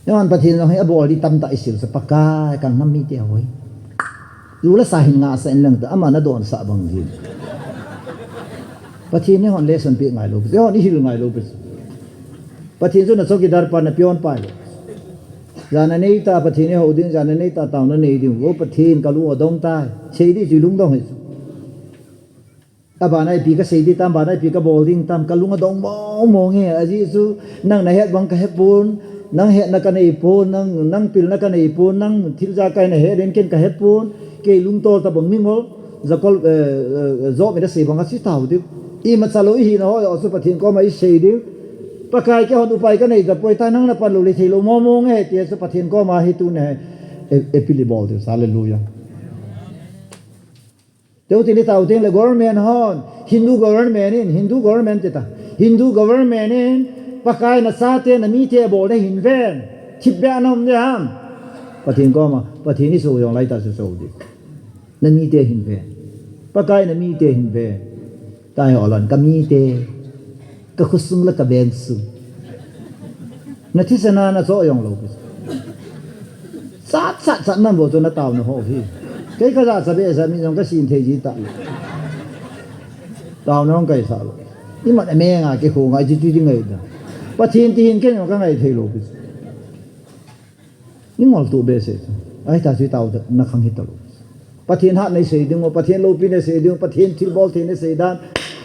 nhưng mà pathi nó hay abol đi tâm tại xỉu sa paka kang nam mi te hoi lu la sa hin nga sa en lang ta ama na don sa bang ji pathi ni hon lesson pi ngai lo pe hon hi ngai lo pe pathi chu na soki dar pa na pion pa jana nei ta pathi ni ho din jana nei ta taw na nei din wo pathin ka lu odong ta sei di ji lung dong he ta ba nai pi ka sei di tam ba nai pi ka bowling tam ka lunga dong mo nge aji su nang na het bang ka het pun nang het na ka nei pun nang pil na ka nei pun nang thil ja kai na he ren ken ka het pun ke lung tol ta bang mingol zakol zo me da sei bang si taw di i ma chalo hi no ho su pathin ko mai sei di pakai ke hon upai ka nei da poi ta nang na pa lu le thilo mo nge ti su pathin ko ma hi tu ne epili bol di hallelujah Teu tili tau ting le government hon Hindu government ta Hindu government in pakai na sate na mi te bol na hinven chip ba nom de ham pathin ko ma pathin ni so yong lai ta so di na mi te hinven pakai na mi te hinven tai olan ka mi te ka khusung la ka ben su na thi sana na so yong lo sat nam bo to na tau na ho hi cái ra sa be sa mi jong ka sin the ji ta tao nó cái sao nhưng mà mẹ à cái hồ ngay chỉ ngai da pa tin cái nó cái ngai thei lo nhưng mà tụ be se ai ta chỉ tao na khang hit lo pa tin hat nei sei ding pa tin lo pi nei sei ding pa tin thil bol the nei sei dan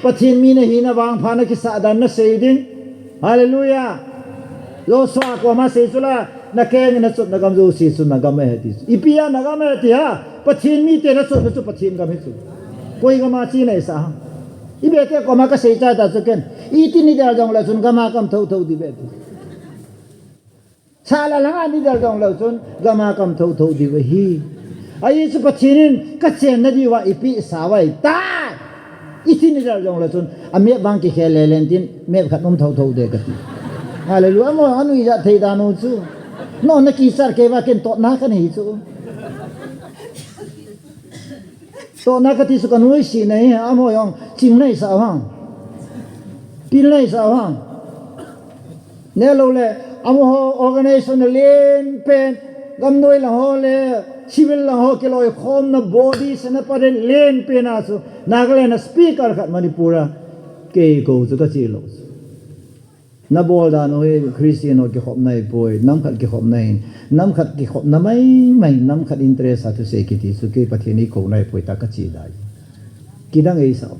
pa tin mi na hi na wang pha na ki sa dan na sei ding hallelujah lo swa ko ma sei sula na keng na chut na gam zo si sun na gam he ti ipia na gam he ti ha pathin mi te na chut na chu pathin gam he chu koi ga ma chi nei sa ibe ke ko ma ka sei cha ta chu ken I ti ni dal jong la sun ga ma kam thau thau di be ti sa la lang ani dal jong la sun ga ma kam thau thau di we hi ai chu pathin ka chen na di wa ipi sa wai ta I ti ni dal jong la sun a me bang ki khele len tin me khat nom thau thau de ka ti hallelujah mo anu ja thei da no chu no na ki sar ke wa ken to na ka nei chu to na ka ti su ka noi si nei amo yong ching nei sa hang pin nei sa hang ne lo le amo ho organization len pen gam noi la ho le civil la ho ke loi khom na body se na pare len pen a su nagaland na speaker khat manipura ke ko chu ka chi lo na bol da no Christian o ke khop nai poi nam khat ke khop nai nam khat ke khop na mai nam khat interest atu se ki ti su ke pathini ko nai poi ta ka chi dai ki dang ei sa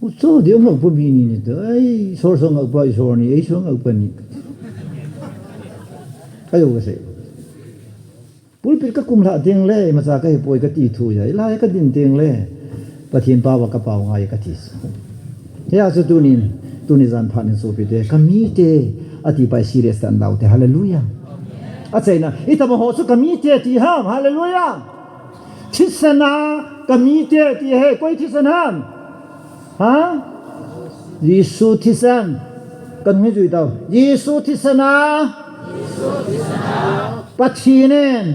u so de mo bu bi ni dai so so ngak bai so ni ei so ngak pa ni ayo ka se pul pir ka kum la ding le ma sa ka he poi ka ti thu ya la ka din ding le pathin pa wa ka pa ngai ka ti ya su tu ni zan phan in so pi de kami te ati pai serious tan dau te hallelujah a chai na ita mo ho su kami te ti ham hallelujah thisana kami te ti he koi thisana ha Yesu thisan kan ngi jui tau Yesu thisana pathinen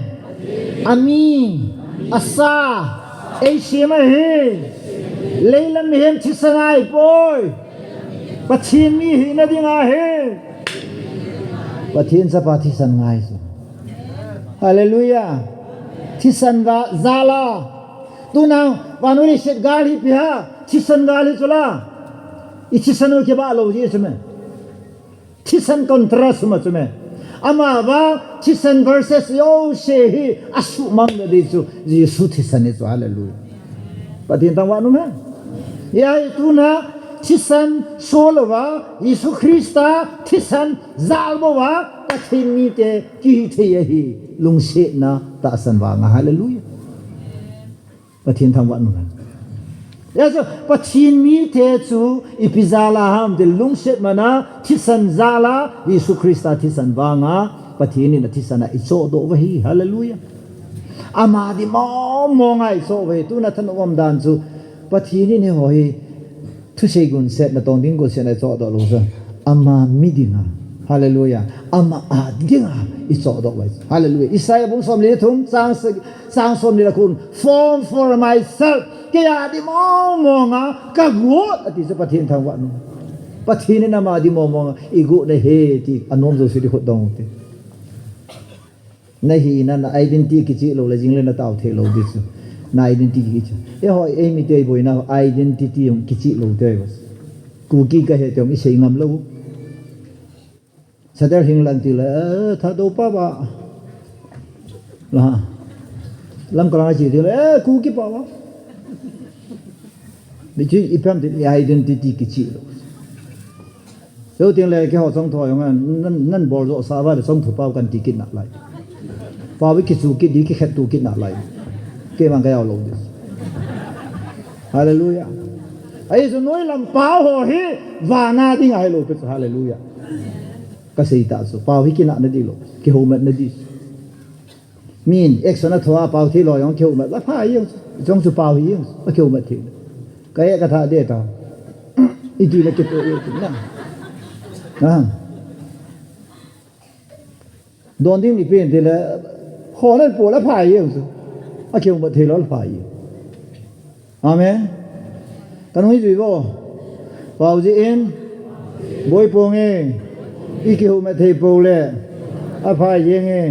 ami asa ei shima he leilam hem thisanai poi pathin mi hi na dinga he pathin sa pathisan ngai su hallelujah thisan ga zala tuna vanuri set gali piha thisan gali chula I thisan ke ba lo ji chme thisan contrast ma chme ama ba thisan verses yo she hi asu mang na di chu Jesu thisan ni chu hallelujah pathin tang wa nu me ya tuna thisan solwa Yesu Krista thisan zalwa pathin mi te ki the hi lungse na ta san wa nga hallelujah pathin thang wa nu ya so pathin mi te chu ipizala ham de lungse mana thisan zala Yesu Krista thisan wa nga pathin ni na thisana iso do wa hi hallelujah ama di mo ngai so we tu na than om dan chu pathin ni ho hi thu sei gun set na tong ding ko se na cho do lo so ama midinga hallelujah ama adinga I cho do wai hallelujah Isaiah bung som le thum sang som le kun form for myself ke ya di mo nga ka go ati se pathin thang wa no pathin na ma di mo nga I go na he ti anom zo si di khot dong te na hi na identity ki chi lo la jing le na taw the lo di chu na identity ki chu e hoi e mi te boy na identity yong ki chi lo te was ku ki ka he tong I sei ngam lo sa der hing lan ti la tha do pa ba la lam ka chi ti la ku ki pa ba ni chi I pam ti identity ki chi lo so tiếng le ke ho song tho yong nan bol zo sa ba de song thu pau kan ti kin na lai pa wi ki chu ki di ki khet tu ki na lai ke mang ka yaw lo dis hallelujah ai so noi lam pa ho hi wa na ding ai lo pe hallelujah ka sei ta so pa wi ki na na di lo ki ho met na di min exo na thwa pa thi lo yong ke ho met la pha yong jong su pa wi yong ke ho met thi ka ye ka tha de ta I di la ke to na don ding ni pen de la ho na po la pha yong su a ke ho met thi lo la pha yong amen kan hui zui bo bao ji in boy po nge I ki ho met thi po le a pha yeng nge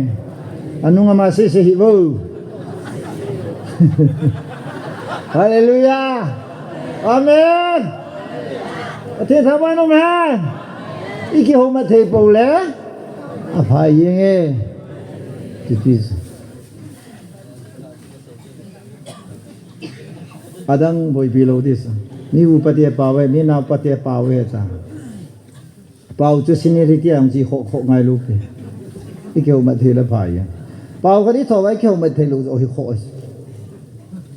anunga ma se hi bo hallelujah amen athe tha ba no man I ki ho met thi po le a pha yeng nge ti ti adang boy below this ni u patia pawe ni na patia pawe ta pau chu siniriti ang ji ho ngai lu pe อีเกี่ยวมาเทละพายเป่ากันที่ถอไว้เกี่ยวมาเทลูโอ้ยโคส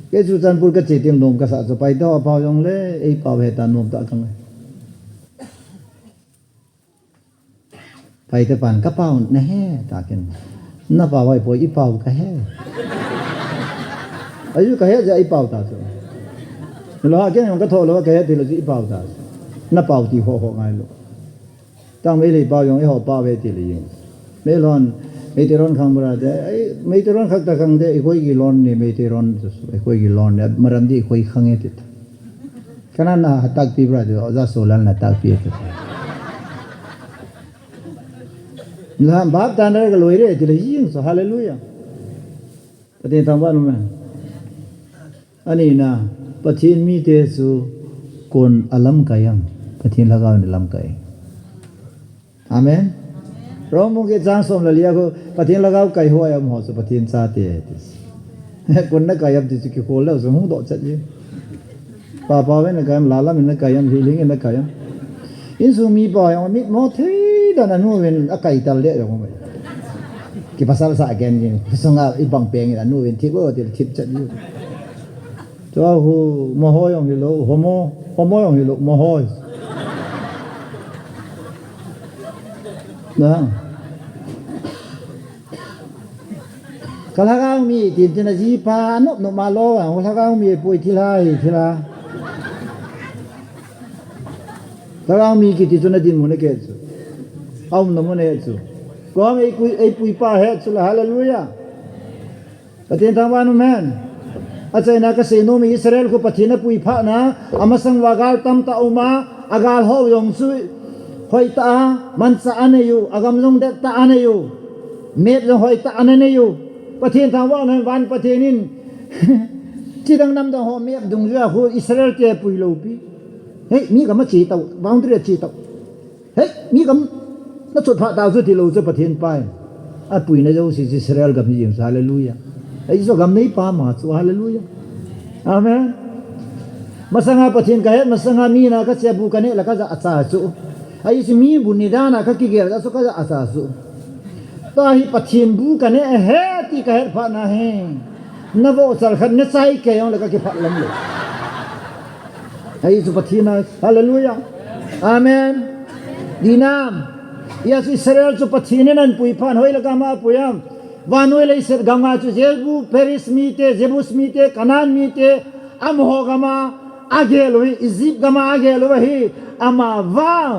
เกจุจันปุรกจิตยังนมกษัตริย์ไปต่อเป่ายองเล่ไอเป่าเหตุนมตะกังไปแต่ปันกระเป๋าแน่ตากันน่าเป่าไว้พออีเป่ากระแห่อายุกระแห่จะอีเป่าตาสุเราหาแค่ยังกระโถเรากระแห่ที่เราจะอีเป่าตาน่าเป่าที่หัวไงลูกตั้งไม่เลยเป่ายองไอหัวเป่าไว้ที่เลยไม่ร้อนไม่ตีร้อนข้างบนได้ไอไม่ตีร้อนข้างตะข้างได้ไอ้คุยกี่ร้อนเนี่ยไม่ตีร้อนไอ้คุยกี่ร้อนเนี่ยมารันดีคุยข้างเงี้ยติดขนาดน่ะตักปีบราเดียวเอาจะโซลันน่ะตักปีติดแล้วบาปตานอะไรก็ลอยเลยที่เลยยิงสุฮาเลลูยาปฏิทำว่ารู้ไหมอันนี้นะปฏิมีเตสุคนอัลลัมกายังปฏิละกาวนี่ลัมกายอาเมนเรามุกจางสมละเลียก็ปฏิละกาวกายหัวยามหัวสุปฏิซาเตติสคนนักกายามติสุกิโคแล้วสมุดจัดยิ่งป้าเว้นนักกายามลาลามินนักกายามฮิลิงนักกายามอินสุมีป่อยมิดมอเทdan anu wen akai tal dia yang mai ki pasal sa again ni songa ibang peng anu wen thibo til thip chat ni to hu mo ho yong lo homo yong lo mo ho na kalagao mi tin tin ji pa no ma lo ang kalagao mi pui thilai thila kalagao mi ki ti tuna din mo ne keเอาหนุ่มเนี่ยจู่ก็ไอ้ปุยป้าเฮ็ดสุลฮาเลลูยาประเทศทางบ้านแม่นอาจารย์นักเสนมีอิสราเอลก็ประเทศนั้นปุยป้านะอามาสังวากาลตั้มตาอุมาอากาลห้อยงซุยหอยตามันสะอันอยู่อากามลงเด็ดตาอันอยู่เม็ดลงหอยตาอันอยู่ประเทศทางบ้านนั้นวันประเทศนี้ที่ดังนำดังหอมเมียดงเรือหัวอิสราเอลเจ้าปุยโลปีเฮ้ยมีกับมาจีตาวบางทีจีตาวเฮ้ยมีกับนั่นสุดพระดาวสุดที่เราจะประเทศไปปุยในเจ้าสิอิสราเอลกับยิงฮาเลลูยาไอ้ส่วนกับนี้ป้ามาสุฮาเลลูยาอาเมนมาสังหาประเทศกันมาสังหามีนะก็เสียบุกันเนี่ยแล้วก็จะอาสาสุไอ้สิมีบุญนิดานะก็กี่เกล้าสุก็จะอาสาสุตาหิประเทศบุกันเนี่ยเฮ้ที่กันพระนะเฮนับว่าสังขันเนี่ยใส่แก่ยังแล้วก็กี่พระลำเลยไอ้สุประเทศนะฮาเลลูยาอาเมนดีนามยาสุอิสราเอลสุประเทศนั้นปุยพันหอยละกามาปุยามวานุเอลอิสราเอลกามาสุเจบูเปริสมีเตเจบุสมีเตคานานมีเตอัมโฮกามาอาเกลวิอิจิปต์กามาอาเกลวิฮีอามาวัง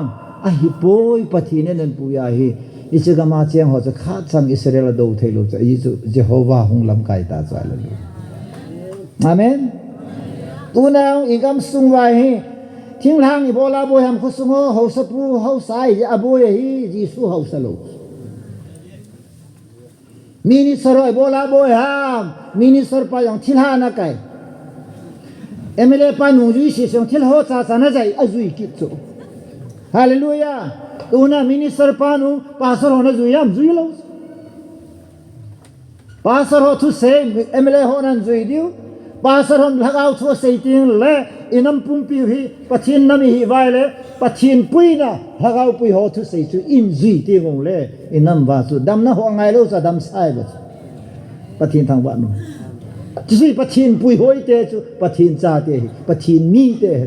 อาฮิปุยประเทศนั้นปุยอาฮีอิสกามาเชียงหัวจะขาดสังอิสราเอลดูเทลุจะอิสุเจโฮวาหงลำไก่ตาใจละลูอาเมนตูนาวอีกำสุงไว้ทิ้งทางอีโบลาโบยามคุสงโฮสปูเฮาสายจะอโบยฮีจีสุเฮาสโลมินิสรอยโบลาโบยามมินิสรปายองทิลหานักไก่เอเมเลปานุจุยสิสงทิลโฮซาสานะใจอจุยกิจโซฮาเลลูยาตูน่ามินิสรปานุปาสรโฮนะจุยามจุยโลปาสรโฮทุเซเอเมเลโฮนันจุยดิวpasar hon lagau thua seiting le inam pumpi hi pathin nami hi vai le pathin puina lagau pui ho thu sei chu in ji ti ngong le inam wa su dam na ho ngai lo sa dam sai ba pathin thang wa no chi pathin pui hoi te chu pathin cha te pathin mi te he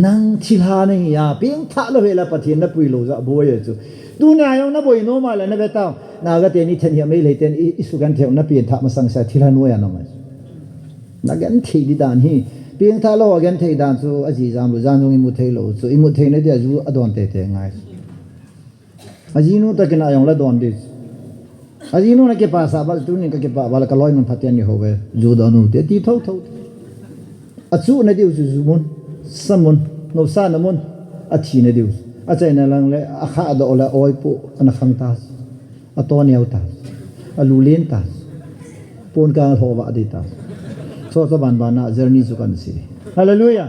nang thilha nei ya ping tha lo he la pathin na pui lo za bo ye chu tu na yong na boi no ma la na be ta na ga te ni then hi mai le ten isu gan theu na pin tha ma sang sa thilha no ya no maนักเรียนที่ดีด่านฮีเพียงถ้าเราเรียนที่ด่านสู่อาจีจามรู้จานตรงอิมุเทโลสู่อิมุเทเนี่ยเดี๋ยวจู่อดอนเตะง่ายอาจีนู้นตะกินอะไรอย่างละดอนดิอาจีนู้นนักเก็บภาษาบัลตุนี่ก็เก็บบัลกลอยมันพัฒนาอยู่เว้ยจู่ดอนูเตะตีเท่าอาจูเนี่ยเดี๋ยวจู่มุนสมุนโนซานมุนอาชีเนี่ยเดี๋ยวอาจารย์นั่งเลยอาข้าดอละออยปุ๊อันขังตาสอาตัวเนี่ยตาสอาลูเลนตาสปนการหัวบดีตาสโซบันบานาเจอร์นีสุกันสิฮาเลลูยา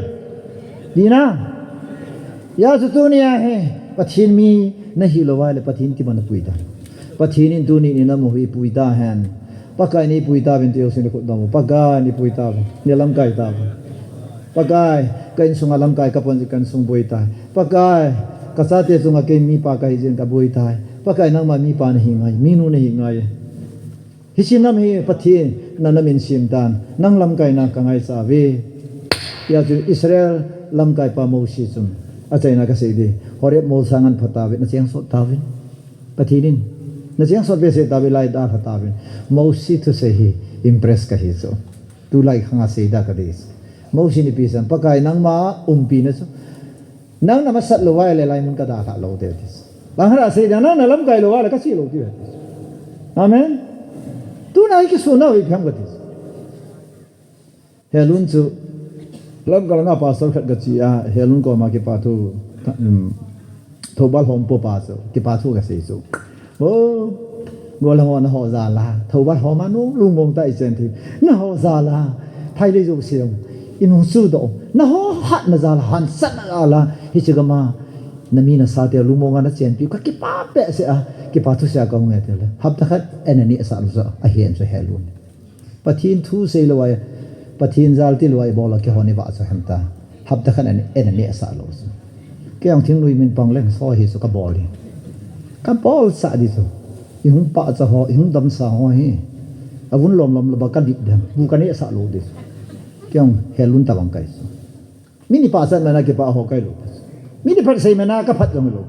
ดีนะยาสุตุนียาเฮปัทินมีนะฮิโลวาเลปัทินที่มันปุยตาปัทินินตุนีนินามุฮิปุยตาแฮนปักกายนี่ปุยตาเป็นเตียวสินกุดดามุปักกายนี่ปุยตาเนี่ยลำไก่ตาปักกายกันสุงลำไก่กับปนกันสุงปุยตาปักกายกษัตริย์สุงเกมีปักกายเจนกับปุยตา pakai nang ma mi pa na hingai minu na hingai hisinam hi pathi nanamin simdan nang lam kai na kangai sa ve ya ju Israel lam kai pa mo si chum a chaina ka sei de hore mo sangan phata ve na cheng so tawin pathinin na cheng so ve se ta ve lai da phata ve mo si to se hi impress ka hi so tu lai khanga sei da ka de mo si ni pi san pakai nang ma pi na so nang na masat lo wai le lai mun ka da ka lo de dis bang hara sei da nang na lam kai lo wa la ka si lo ti amen tu nai ki so na wi pham ka dis helun chu lam ka nga pastor khat ga chi a helun ko ma ki pa thu thobal hom po pa so ki pa thu ka sei so o go la ho na ho za la thobal ho ma no lu mong tai chen thi na ho za la thai le zo siam inu su do na ho hat na za la han sat na la hi chi ga ma na mi na sa te lu mong na chen pi ka ki pa pe se a ki pa thu sia ka nge te le hab ta khat enani sa lu sa a hian so helun pathin thu sei lo wa pathin zal ti loi bola ke honi ba sa hamta hab ta khan enani sa lo ke ang thing lui min pang leng so hi so ka boli ka bol sa di so i hung pa cha ho i hung dam sa ho hi avun lom lom ba ka dip dam bu ka ni sa lo di ke ang helun ta bang kai so mini pa sa na ke pa ho kai lo mini pa sai mena ka phat jong lo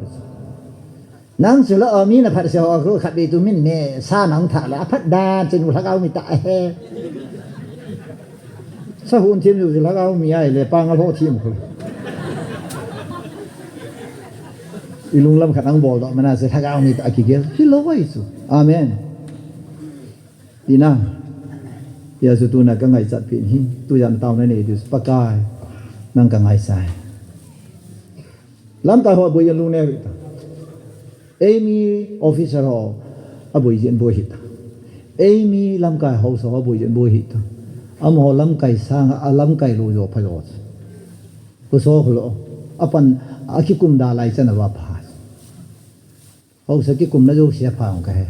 nang su la mi na phat se ho ko khat bi tu min ne sa nang tha la phat da chen lu thak au mi ta he sa hun thiên rồi là cao mi ai le pang lo thiên ko ilung lam khat ang bol do mana se thak au mi ta ki gel hi lo wai su amen tina ya su tu na ka ngai chat pin hi tu yan taw na ne du pakai nang ka ngai sai lam ta ho bo yan lu ne amy officer ho abu yen bo hit amy lam ka ho so abu yen bo hit am ho lam kai sang a lam kai lu yo phalo ko so khlo apan akikum da lai chana wa pha ho sa ki kum na jo sia pha ka he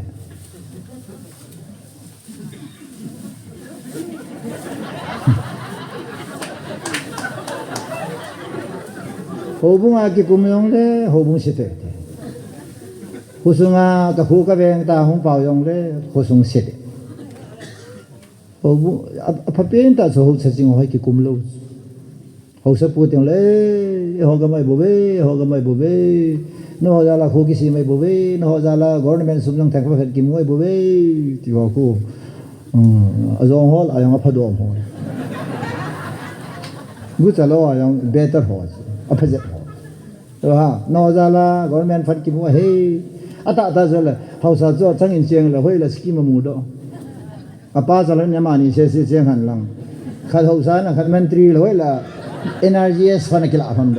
ho bung akikum yong le ho bung si te husunga ka khu ka beng ta hong pao yong le husung si te ho a pen ta so sa jing ho ki kum lo ho sa pu teng le ho ga mai bo be no ho ja la khu ki si mai bo be no ho ja la government sum jang thak phet ki moi bo be ti ho ku a zong hol a yang a phadom ho gu cha lo a yang better ho a phet ho ha no ja la government phet ki mo he ata ta zo la ho sa zo chang in cheng la hoi la ski ma mu do apa jalan nyamani se cheng han lang khat ho sa na khat mentri loi la energy es fana kila hon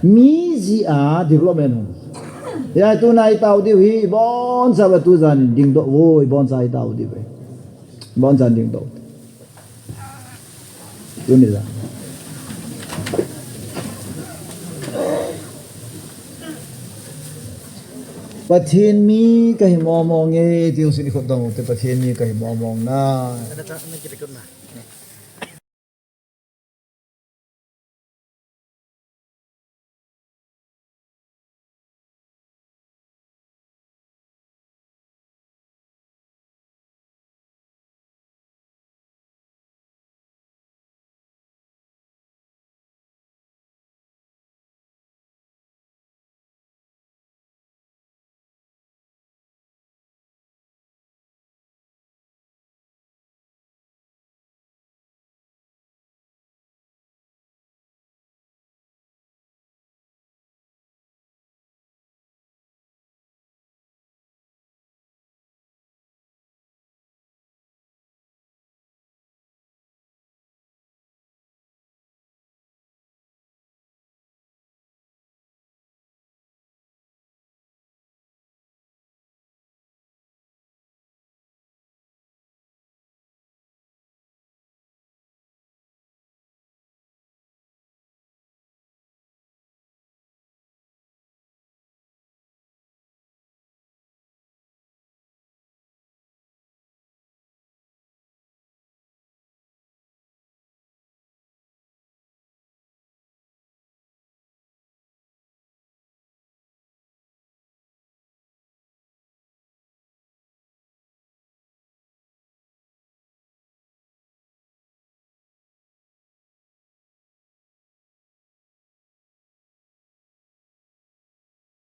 mi ji a development ya tu nai tau di hi bon sa ba tu jan ding do voi bon sai tau di be bon jan ding do tu ni la pathin mi ka hi mo mo nge tiu sin khot dong te pathin mi ka hi mo mo na